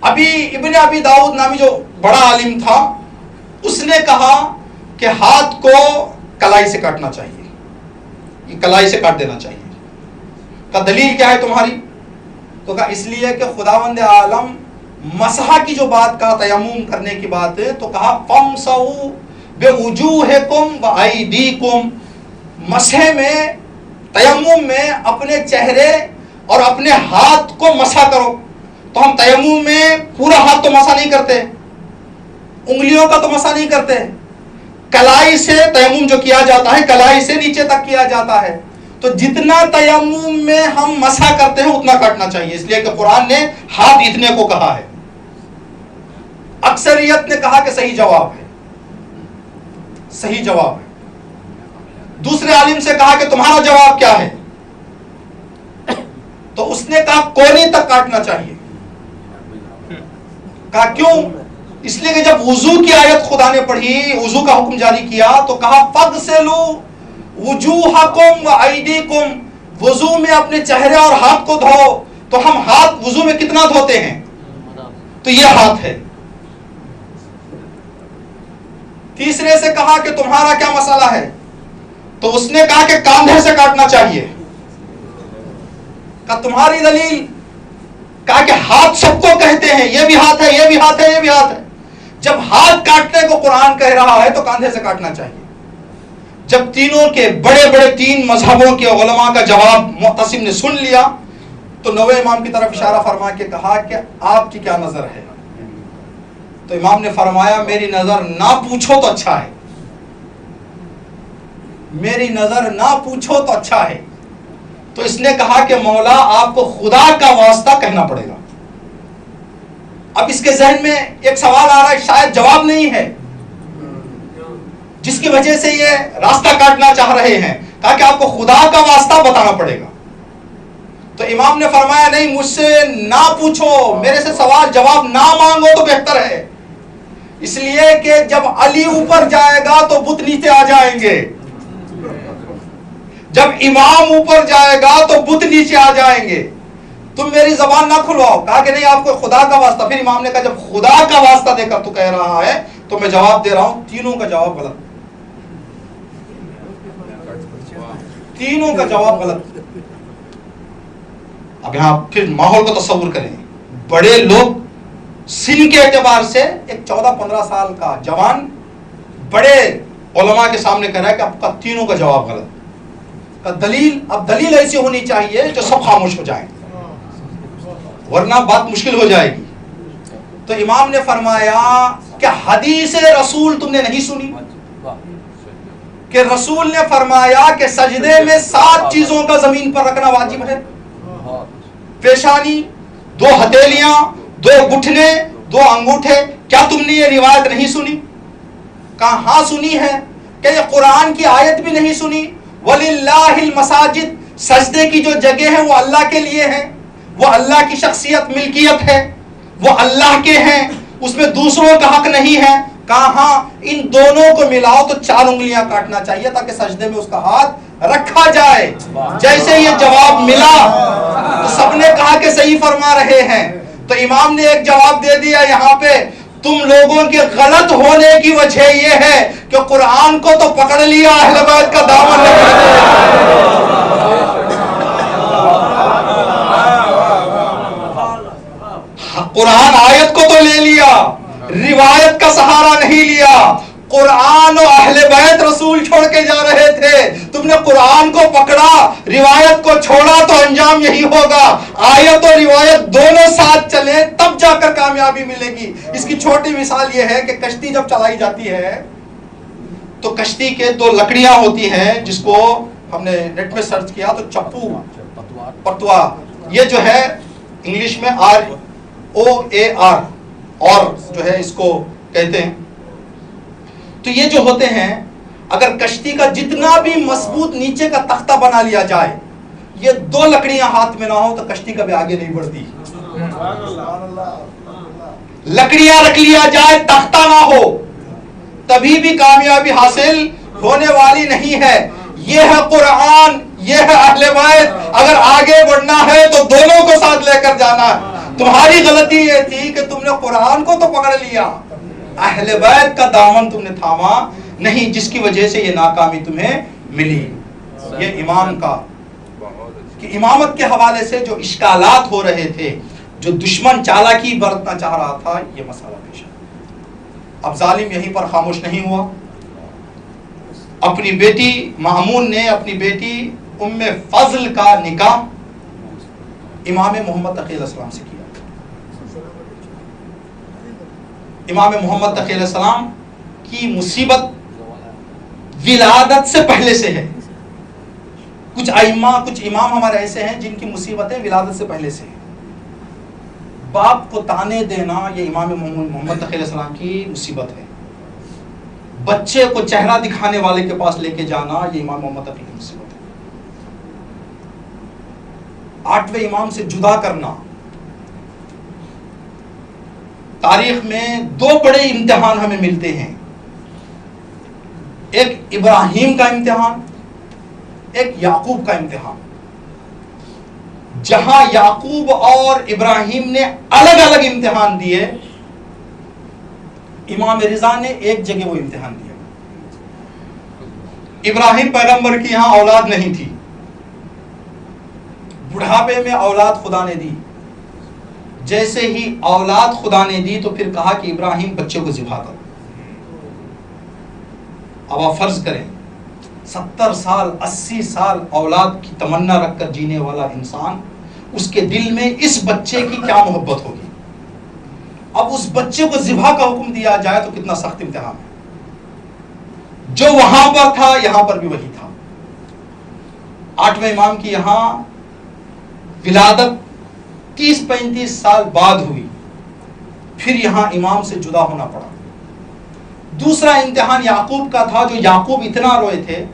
ابھی ابن ابی داؤد نامی جو بڑا عالم تھا، اس نے کہا کہ ہاتھ کو کلائی سے کاٹنا چاہیے، یہ کلائی سے کاٹ دینا چاہیے۔ کا دلیل کیا ہے تمہاری؟ تو کہا اس لیے کہ خداوند عالم مسح کی جو بات کہا، تیمم کرنے کی بات ہے، تو کہا فَامْسَحُوا بِوُجُوهِكُمْ وَأَيْدِيكُمْ، مسح میں تیمم میں اپنے چہرے اور اپنے ہاتھ کو مسح کرو۔ تو ہم تیمم میں پورا ہاتھ تو مسح نہیں کرتے، انگلیوں کا تو مسح نہیں کرتے، کلائی سے تیمم جو کیا جاتا ہے کلائی سے نیچے تک کیا جاتا ہے۔ تو جتنا تیمم میں ہم مسح کرتے ہیں اتنا کاٹنا چاہیے، اس لیے کہ قرآن نے ہاتھ اتنے کو کہا ہے۔ اکثریت نے کہا کہ صحیح جواب ہے، صحیح جواب ہے۔ دوسرے عالم سے کہا کہ تمہارا جواب کیا ہے؟ تو اس نے کہا کوہنی تک کاٹنا چاہیے۔ کہا کیوں؟ اس لیے کہ جب وضو کی آیت خدا نے پڑھی، وضو کا حکم جاری کیا تو کہا فَاغْسِلُوا وُجُوهَكُمْ وَأَيْدِيكُمْ، وضو میں اپنے چہرے اور ہاتھ کو دھو۔ تو ہم ہاتھ وضو میں کتنا دھوتے ہیں؟ تو یہ ہاتھ ہے۔ تیسرے سے کہا کہ تمہارا کیا مسئلہ ہے؟ تو اس نے کہا کہ کاندھے سے کاٹنا چاہیے۔ کہا تمہاری دلیل؟ کہا کہ ہاتھ سب کو کہتے ہیں، یہ بھی ہاتھ ہے، یہ بھی ہاتھ ہے، یہ بھی ہاتھ ہے۔ جب ہاتھ کاٹنے کو قرآن کہہ رہا ہے تو کاندھے سے کاٹنا چاہیے۔ جب تینوں کے بڑے بڑے تین مذہبوں کے علماء کا جواب معتصم نے سن لیا تو نوے امام کی طرف اشارہ فرما کے کہا کہ آپ کی کیا نظر ہے؟ تو امام نے فرمایا میری نظر نہ پوچھو تو اچھا ہے، میری نظر نہ پوچھو تو اچھا ہے۔ تو اس نے کہا کہ مولا آپ کو خدا کا واسطہ کہنا پڑے گا۔ اب اس کے ذہن میں ایک سوال آ رہا ہے، شاید جواب نہیں ہے، جس کی وجہ سے یہ راستہ کاٹنا چاہ رہے ہیں۔ کہا کہ آپ کو خدا کا واسطہ بتانا پڑے گا۔ تو امام نے فرمایا نہیں، مجھ سے نہ پوچھو، میرے سے سوال جواب نہ مانگو تو بہتر ہے، اس لیے کہ جب علی اوپر جائے گا تو بت نیچے آ جائیں گے، جب امام اوپر جائے گا تو بت نیچے آ جائیں گے، تم میری زبان نہ کھلواؤ۔ کہا کہ نہیں آپ کو خدا کا واسطہ۔ پھر امام نے کہا جب خدا کا واسطہ دے کر تو کہہ رہا ہے تو میں جواب دے رہا ہوں، تینوں کا جواب غلط، تینوں کا جواب غلط۔ اب یہاں پھر ماحول کو تصور کریں، بڑے لوگ سن کے اعتبار سے ایک 14-15 سال کا جوان بڑے علماء کے سامنے کہہ رہا ہے کہ آپ کا تینوں کا جواب غلط کا دلیل۔ اب دلیل ایسی ہونی چاہیے جو سب خاموش ہو جائیں، ورنہ بات مشکل ہو جائے گی۔ تو امام نے فرمایا کہ حدیث رسول تم نے نہیں سنی؟ کہ رسول نے فرمایا کہ سجدے میں 7 چیزوں کا زمین پر رکھنا واجب ہے. پیشانی، 2 ہتھیلیاں، 2 گھٹنے، 2 انگوٹھے. کیا تم نے یہ روایت نہیں سنی؟ کہا ہاں سنی ہے. کہ یہ قرآن کی آیت بھی نہیں سنی؟ وَلِلَّهِ الْمَسَاجِدُ، سجدے کی جو جگہ ہے وہ اللہ کے لیے ہے، وہ اللہ کی شخصیت ملکیت ہے، وہ اللہ کے ہیں، اس میں دوسروں کا حق نہیں ہے. کہا ہاں ان دونوں کو ملاؤ تو 4 انگلیاں کاٹنا چاہیے تاکہ سجدے میں اس کا ہاتھ رکھا جائے. جیسے یہ جواب ملا تو سب نے کہا کہ صحیح فرما رہے ہیں. تو امام نے ایک جواب دے دیا یہاں پہ، تم لوگوں کے غلط ہونے کی وجہ یہ ہے کہ قرآن کو تو پکڑ لیا، اہل بیت کا دامن نہیں قرآن آیت کو تو لے لیا، روایت کا سہارا نہیں لیا. قرآن و اہل بیت رسول چھوڑ کے جا رہے تھے، تم نے قرآن کو پکڑا، روایت کو چھوڑا تو انجام یہی ہوگا. آیت و روایت دونوں ساتھ چلیں تب جا کر کامیابی ملے گی. اس کی چھوٹی مثال یہ ہے کہ کشتی جب چلائی جاتی ہے تو کشتی کے 2 لکڑیاں ہوتی ہیں، جس کو ہم نے نیٹ میں سرچ کیا تو چپو، پتوا، یہ جو ہے انگلش میں ROAR اور جو ہے اس کو کہتے ہیں. تو یہ جو ہوتے ہیں، اگر کشتی کا جتنا بھی مضبوط نیچے کا تختہ بنا لیا جائے، یہ 2 لکڑیاں ہاتھ میں نہ ہو تو کشتی کبھی آگے نہیں بڑھتی. لکڑیاں رکھ لیا جائے، تختہ نہ ہو، تبھی بھی کامیابی حاصل ہونے والی نہیں ہے. یہ ہے قرآن، یہ ہے اہل بیت. اگر آگے بڑھنا ہے تو دونوں کو ساتھ لے کر جانا ہے. تمہاری غلطی یہ تھی کہ تم نے قرآن کو تو پکڑ لیا، اہل بیت کا دامن تم نے تھاما نہیں، جس کی وجہ سے یہ ناکامی تمہیں ملی. یہ امام کا کہ امامت کے حوالے سے جو اشکالات ہو رہے تھے، جو دشمن چالاکی برتنا چاہ رہا تھا، یہ مسئلہ پیش ہے. اب ظالم یہیں پر خاموش نہیں ہوا. اپنی بیٹی مامون نے اپنی بیٹی ام فضل کا نکاح امام محمد تقی علیہ السلام سے کیا. امام محمد تقی علیہ السلام کی مصیبت ولادت سے پہلے سے ہے. کچھ امام ہمارے ایسے ہیں جن کی مصیبتیں ولادت سے پہلے سے ہیں. باپ کو تانے دینا یہ امام محمد تقی علیہ السلام کی مصیبت ہے. بچے کو چہرہ دکھانے والے کے پاس لے کے جانا یہ امام محمد تقی کی مصیبت ہے. 8ویں امام سے جدا کرنا. تاریخ میں 2 بڑے امتحان ہمیں ملتے ہیں، ایک ابراہیم کا امتحان، ایک یعقوب کا امتحان. جہاں یعقوب اور ابراہیم نے الگ الگ امتحان دیے، امام رضا نے ایک جگہ وہ امتحان دیا. ابراہیم پیغمبر کی یہاں اولاد نہیں تھی، بڑھاپے میں اولاد خدا نے دی. جیسے ہی اولاد خدا نے دی تو پھر کہا کہ ابراہیم بچے کو ذبح کرو. اب آپ فرض کریں 70 سال 80 سال اولاد کی تمنا رکھ کر جینے والا انسان، اس کے دل میں اس بچے کی کیا محبت ہوگی. اب اس بچے کو ذبح کا حکم دیا جائے تو کتنا سخت امتحان ہے. جو وہاں پر تھا یہاں پر بھی وہی تھا. 8ویں امام کی یہاں ولادت 30-35 سال بعد ہوئی، پھر یہاں امام سے جدا ہونا پڑا. دوسرا امتحان یعقوب کا تھا، جو یعقوب اتنا روئے تھے.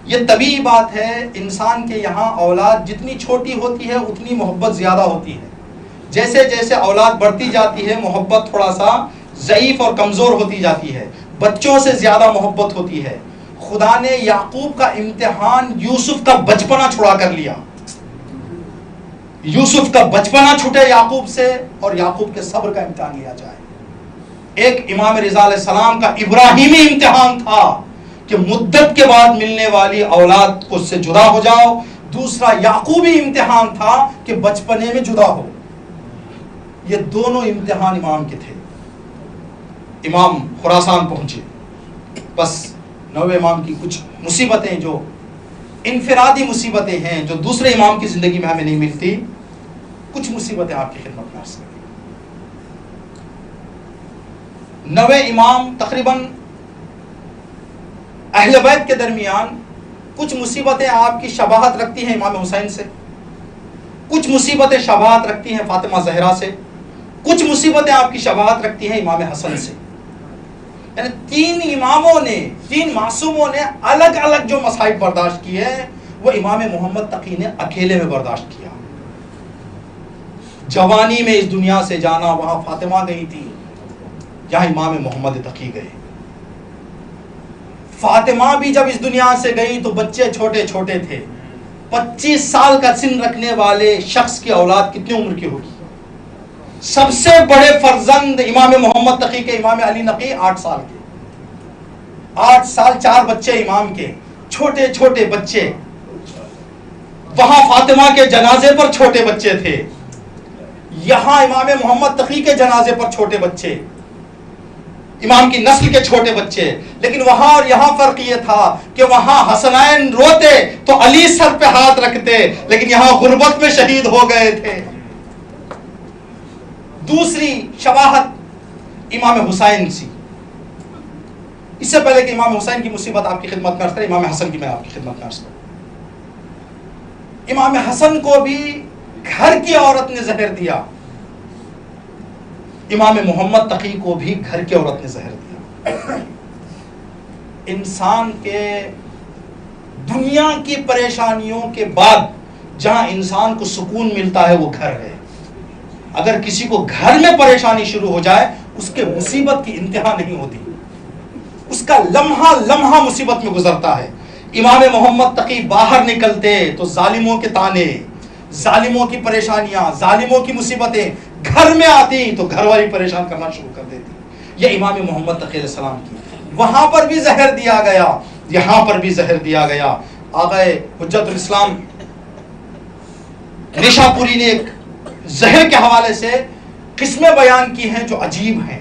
یہ طبیعی بات ہے، انسان کے یہاں اولاد جتنی چھوٹی ہوتی ہے اتنی محبت زیادہ ہوتی ہے. جیسے جیسے اولاد بڑھتی جاتی ہے محبت تھوڑا سا ضعیف اور کمزور ہوتی جاتی ہے، بچوں سے زیادہ محبت ہوتی ہے. خدا نے یعقوب کا امتحان یوسف کا بچپنا چھڑا کر لیا. یوسف کا بچپنا چھوٹے یعقوب سے اور یعقوب کے صبر کا امتحان لیا جائے. ایک امام رضا علیہ السلام کا ابراہیمی امتحان تھا کہ مدت کے بعد ملنے والی اولاد کو سے جدا ہو جاؤ. دوسرا یعقوبی امتحان تھا کہ بچپنے میں جدا ہو. یہ دونوں امتحان امام کے تھے. امام خراسان پہنچے. بس 9ویں امام کی کچھ مصیبتیں جو انفرادی مصیبتیں ہیں جو دوسرے امام کی زندگی میں ہمیں نہیں ملتی، کچھ مصیبتیں آپ کی خدمت میں عرض کریں. 9ویں امام تقریباً اہل بیت کے درمیان کچھ مصیبتیں آپ کی شباہت رکھتی ہیں امام حسین سے، کچھ مصیبتیں شباہت رکھتی ہیں فاطمہ زہرا سے، کچھ مصیبتیں آپ کی شباہت رکھتی ہیں امام حسن سے. یعنی تین اماموں نے، تین معصوموں نے الگ الگ جو مصائب برداشت کیے ہیں وہ امام محمد تقی نے اکیلے میں برداشت کیا. جوانی میں اس دنیا سے جانا، وہاں فاطمہ گئی تھی، یہاں امام محمد تقی گئے. فاطمہ بھی جب اس دنیا سے گئی تو بچے چھوٹے چھوٹے تھے. 25 سال کا سن رکھنے والے شخص کی اولاد کتنی عمر کی ہوگی؟ سب سے بڑے فرزند امام محمد تقی کے امام علی نقی 8 سال کے، 8 سال 4 بچے امام کے، چھوٹے چھوٹے بچے. وہاں فاطمہ کے جنازے پر چھوٹے بچے تھے، یہاں امام محمد تقی کے جنازے پر چھوٹے بچے، امام کی نسل کے چھوٹے بچے. لیکن وہاں اور یہاں فرق یہ تھا کہ وہاں حسنین روتے تو علی سر پہ ہاتھ رکھتے، لیکن یہاں غربت میں شہید ہو گئے تھے. دوسری شباہت امام حسین سی. اس سے پہلے کہ امام حسین کی مصیبت آپ کی خدمت میں عرض کریں، امام حسن کی میں آپ کی خدمت میں عرض کروں. امام حسن کو بھی گھر کی عورت نے زہر دیا، امام محمد تقی کو بھی گھر کی عورت نے زہر دیا. انسان کے دنیا کی پریشانیوں کے بعد جہاں انسان کو سکون ملتا ہے وہ گھر ہے. اگر کسی کو گھر میں پریشانی شروع ہو جائے اس کے مصیبت کی انتہا نہیں ہوتی، اس کا لمحہ لمحہ مصیبت میں گزرتا ہے. امام محمد تقی باہر نکلتے تو ظالموں کے تانے، ظالموں کی پریشانیاں، ظالموں کی مصیبتیں گھر میں آتی تو گھر والی پریشان کرنا شروع کر دیتی. یہ امام محمد تقی علیہ السلام کی. وہاں پر بھی زہر دیا گیا، یہاں پر بھی زہر دیا گیا. آقا حجت الاسلام نشا پوری نے ایک زہر کے حوالے سے قسمیں بیان کی ہیں جو عجیب ہیں.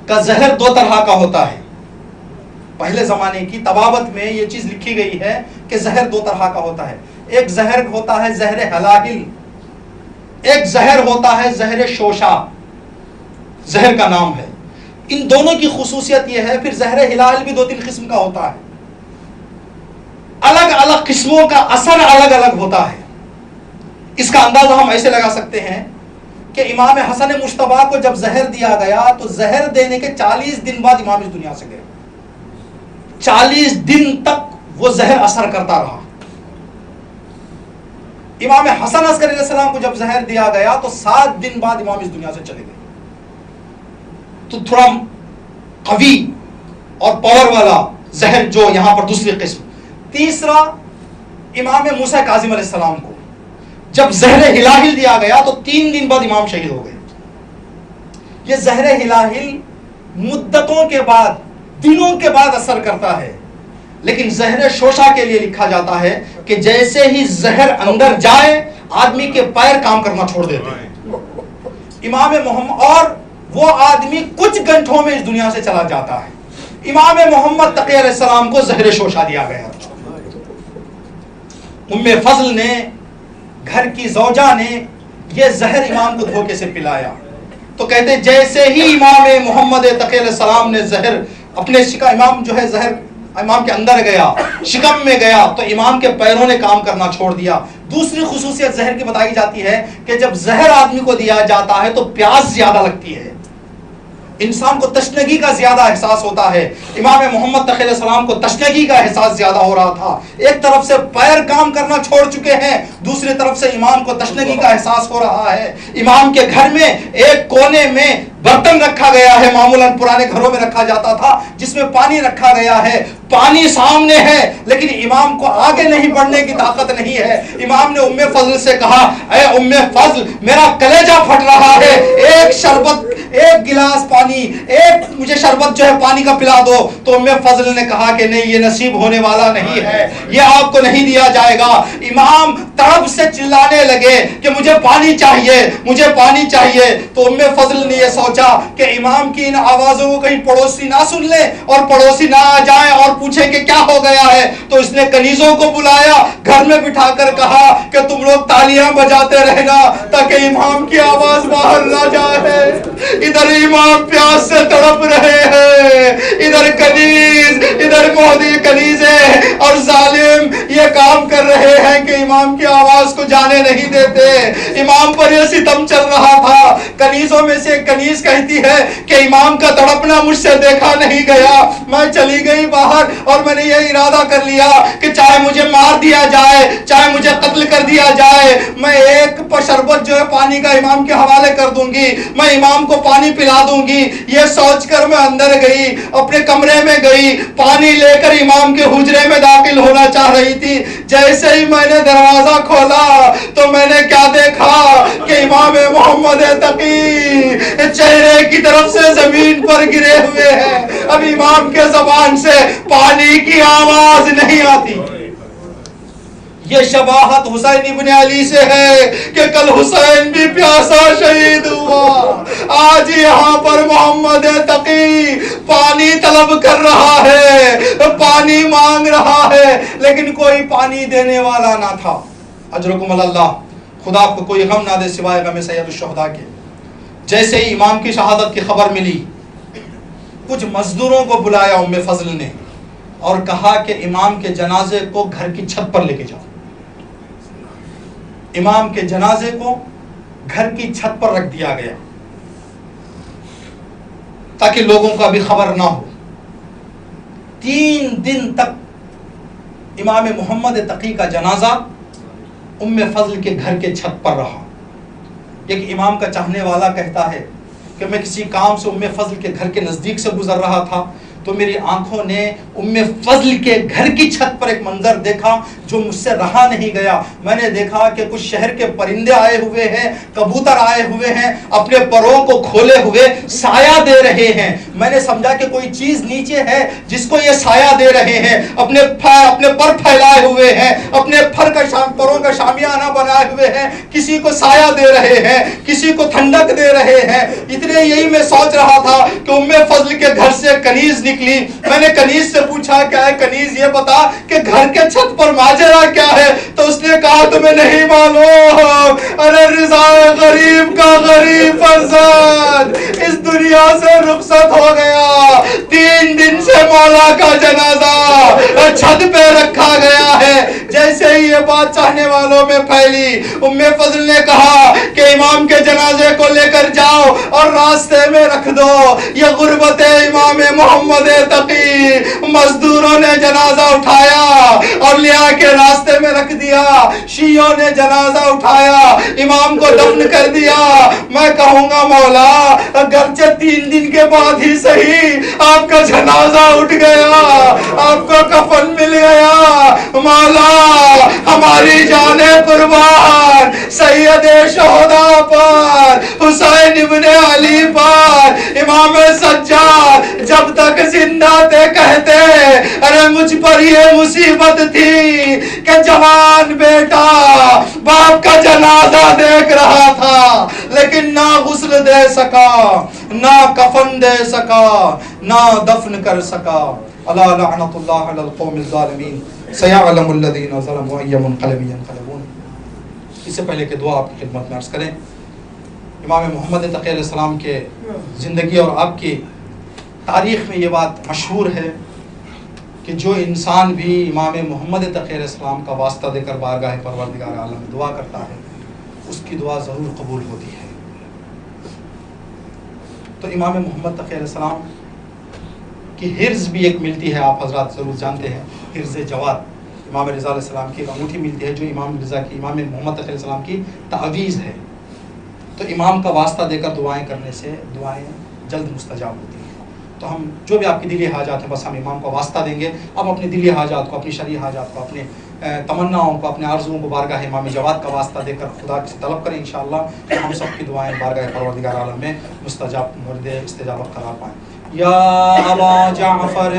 کا زہر 2 طرح کا ہوتا ہے. پہلے زمانے کی طبابت میں یہ چیز لکھی گئی ہے کہ زہر 2 طرح کا ہوتا ہے. ایک زہر ہوتا ہے زہر ہلاہل، ایک زہر ہوتا ہے زہر شوشا، زہر کا نام ہے. ان دونوں کی خصوصیت یہ ہے، پھر زہر ہلاہل بھی 2-3 قسم کا ہوتا ہے. الگ الگ قسموں کا اثر الگ الگ ہوتا ہے. اس کا اندازہ ہم ایسے لگا سکتے ہیں کہ امام حسن مجتبیٰ کو جب زہر دیا گیا تو زہر دینے کے 40 دن بعد امام اس دنیا سے گئے. 40 دن تک وہ زہر اثر کرتا رہا. امام حسن عسکری علیہ السلام کو جب زہر دیا گیا تو 7 دن بعد امام اس دنیا سے چلے گئے. تو تھوڑا قوی اور پاور والا زہر جو یہاں پر دوسری قسم. تیسرا امام موسیٰ کاظم علیہ السلام کو جب زہر ہلاہل دیا گیا تو 3 دن بعد امام شہید ہو گئے. یہ زہر ہلاہل مدتوں کے بعد، دنوں کے بعد اثر کرتا ہے. لیکن زہر شوشا کے لیے لکھا جاتا ہے کہ جیسے ہی زہر اندر جائے آدمی کے پیر کام کرنا چھوڑ دیتے ہیں. امام محمد اور وہ آدمی کچھ گھنٹوں میں اس دنیا سے چلا جاتا ہے. امام محمد تقی علیہ السلام کو زہر شوشا دیا گیا. ام فضل نے، گھر کی زوجہ نے یہ زہر امام کو دھوکے سے پلایا. تو کہتے جیسے ہی امام محمد تقی علیہ السلام نے زہر اپنے امام جو ہے زہر امام کے اندر گیا، شکم میں گیا تو امام کے پیروں نے کام کرنا چھوڑ دیا. دوسری خصوصیت زہر کی بتائی جاتی ہے کہ جب زہر آدمی کو دیا جاتا ہے تو پیاس زیادہ لگتی ہے، انسان کو تشنگی کا زیادہ احساس ہوتا ہے. امام محمد تقی علیہ السلام کو تشنگی کا احساس زیادہ ہو رہا تھا. ایک طرف سے پیر کام کرنا چھوڑ چکے ہیں، دوسری طرف سے امام کو تشنگی کا احساس ہو رہا ہے. امام کے گھر میں ایک کونے میں برتن رکھا گیا ہے، معمولاً پرانے گھروں میں رکھا جاتا تھا، جس میں پانی رکھا گیا ہے. پانی سامنے ہے لیکن امام کو آگے نہیں بڑھنے کی طاقت نہیں ہے. امام نے ام فضل سے کہا اے ام فضل میرا کلیجہ پھٹ رہا ہے، ایک شربت، ایک گلاس پانی، ایک مجھے شربت جو ہے پانی کا پلا دو. تو ام فضل نے کہا کہ نہیں، یہ نصیب ہونے والا نہیں ہے، یہ آپ کو نہیں دیا جائے گا. امام تڑپ سے چلانے لگے کہ مجھے پانی چاہیے، مجھے پانی چاہیے. تو ام فضل نے یہ سوچا کہ امام کی ان آوازوں کو کہیں پڑوسی نہ سن لے اور پڑوسی نہ آ جائیں اور پوچھے کہ کیا ہو گیا ہے. تو اس نے کنیزوں کو بلایا، گھر میں بٹھا کر کہا کہ تم لوگ تالیاں بجاتے رہنا تاکہ امام کی آواز باہر نہ جائے. ادھر امام پیاس سے تڑپ رہے ہیں، ادھر کنیز، ادھر مہدی کنیزیں اور ظالم یہ کام کر رہے ہیں کہ امام کی آواز کو جانے نہیں دیتے۔ امام پر یہ ستم چل رہا تھا۔ کنیزوں میں سے ایک کنیز کہتی ہے کہ امام کا تڑپنا مجھ سے دیکھا نہیں گیا، میں چلی گئی باہر اور میں نے یہ ارادہ کر لیا کہ چاہے مجھے مار دیا جائے، چاہے مجھے قتل کر دیا جائے، میں ایک شربت جو ہے پانی کا امام کے حوالے کر دوں گی، میں امام کو پانی پلا دوں گی۔ یہ سوچ کر میں اندر گئی، اپنے کمرے میں گئی، پانی لے کر امام کے حجرے میں داخل ہونا چاہ رہی تھی۔ جیسے ہی میں نے دروازہ کھولا تو میں نے کیا دیکھا کہ امام محمد تقی چہرے کی طرف سے زمین پر گرے ہوئے ہیں۔ اب امام کے زبان سے پانی کی آواز نہیں آتی۔ یہ شباہت حسین ابن علی سے ہے کہ کل حسین بھی پیاسا شہید ہوا، آج یہاں پر محمد تقی پانی طلب کر رہا ہے، پانی مانگ رہا ہے، لیکن کوئی پانی دینے والا نہ تھا۔ اجرکم اللہ، خدا کو کوئی غم نہ دے سوائے غم سید الشہداء کے۔ جیسے ہی امام کی شہادت کی خبر ملی، کچھ مزدوروں کو بلایا ام فضل نے اور کہا کہ امام کے جنازے کو گھر کی چھت پر لے کے جاؤ۔ امام کے جنازے کو گھر کی چھت پر رکھ دیا گیا تاکہ لوگوں کو ابھی خبر نہ ہو۔ 3 دن تک امام محمد تقی کا جنازہ ام فضل کے گھر کے چھت پر رہا۔ ایک امام کا چاہنے والا کہتا ہے کہ میں کسی کام سے ام فضل کے گھر کے نزدیک سے گزر رہا تھا تو میری آنکھوں نے ام فضل کے گھر کی چھت پر ایک منظر دیکھا جو مجھ سے رہا نہیں گیا۔ میں نے دیکھا کہ کچھ شہر کے پرندے آئے ہوئے ہیں، کبوتر آئے ہوئے ہیں، اپنے پروں کو کھولے ہوئے سایہ دے رہے ہیں۔ میں نے سمجھا کہ کوئی چیز نیچے ہے جس کو یہ سایہ دے رہے ہیں، اپنے پر پھیلائے ہوئے ہیں، اپنے پروں کا شامیانہ بنائے ہوئے ہیں، کسی کو سایہ دے رہے ہیں، کسی کو ٹھنڈک دے رہے ہیں۔ اتنے یہی میں سوچ رہا تھا کہ ام فضل کے گھر سے کنیز نکلی۔ میں نے کنیز سے پوچھا کیا ہے کنیز، یہ بتا کہ گھر کے چھت پر ماجرا کیا ہے؟ تو اس نے کہا تمہیں نہیں معلوم، ارے رضا غریب کا غریب فرزند اس دنیا سے رخصت ہو گیا۔ 3 دن سے مولا کا جنازہ چھت پہ رکھا گیا ہے۔ جیسے ہی یہ بات چاہنے والوں میں پھیلی، ام فضل نے کہا کہ امام کے جنازے کو لے کر جاؤ اور راستے میں رکھ دو۔ یہ غربت امام محمد تقی۔ مزدوروں نے جنازہ اٹھایا اور لے آ کے راستے میں رکھ دیا۔ شیعوں نے جنازہ اٹھایا، امام کو دفن کر دیا۔ میں کہوں گا مولا اگرچہ 3 دن کے بعد ہی صحیح آپ کا جنازہ اٹھ گیا، آپ کو کفن مل گیا۔ مولا ہماری جانیں قربان سید شہداء پر، حسین ابن علی پر، امام سجاد جب تک زندہ تھے کہتے ارے مجھ پر یہ مصیبت تھی کہ جوان بیٹا باپ کا جنازہ دیکھ رہا تھا لیکن نہ غسل دے سکا، نہ کفن دے سکا، نہ دفن کر سکا۔ الا لعنت اللہ علی القوم الظالمین سیعلم الذین ظلموا ای منقلب ینقلبون۔ اس سے پہلے کہ دعا آپ کی خدمت میں عرض کریں، امام محمد تقی علیہ السلام کے زندگی اور آپ کی تاریخ میں یہ بات مشہور ہے کہ جو انسان بھی امام محمد تقی علیہ السلام کا واسطہ دے کر بارگاہ پروردگار عالم میں دعا کرتا ہے اس کی دعا ضرور قبول ہوتی ہے۔ تو امام محمد تقی علیہ السلام کی حرز بھی ایک ملتی ہے، آپ حضرات ضرور جانتے ہیں، حرز جواد امام رضا علیہ السلام کی ایک انگوٹھی ملتی ہے جو امام محمد تقی علیہ السلام کی تعویذ ہے۔ تو امام کا واسطہ دے کر دعائیں کرنے سے دعائیں جلد مستجاب ہوتی ہیں۔ تو ہم جو بھی آپ کی دلی حاجات ہیں بس ہم امام کو واسطہ دیں گے، اب اپنی دلی حاجات کو، اپنی شرعی حاجات کو، اپنے تمناؤں کو، اپنے آرزوؤں کو بارگاہ امام جواد کا واسطہ دے کر خدا سے طلب کریں انشاءاللہ کہ ہم سب کی دعائیں بارگاہ پروردگار عالم میں مستجاب مورد استجابت قرار پائیں۔ یا ابا جعفر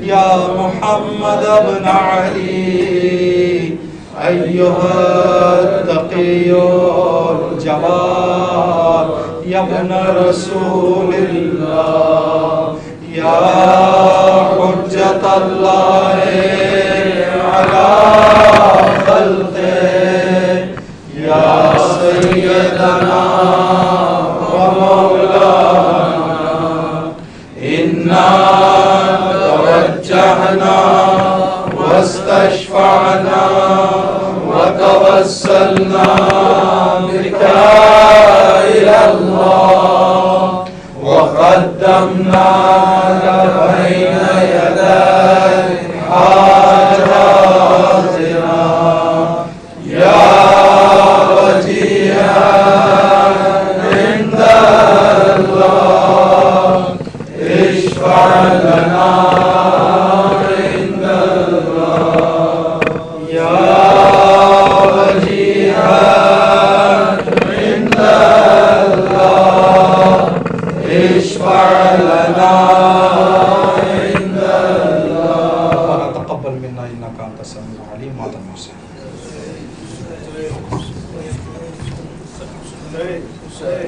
یا محمد ابن علی ایھا التقی الجواد یا ابن رسول اللہ یا حجت اللہ علی خلقہ یا سیدنا استفتحنا واستشفعنا وتوسلنا بك إلى الله وقدمناك بين يدي حاجاتنا يا وجيها عند الله اشفع لنا عند الله يا وجيها عند الله اشفع لنا عند الله ربنا تقبل منا انك انت السميع العليم وانت المحسن. Say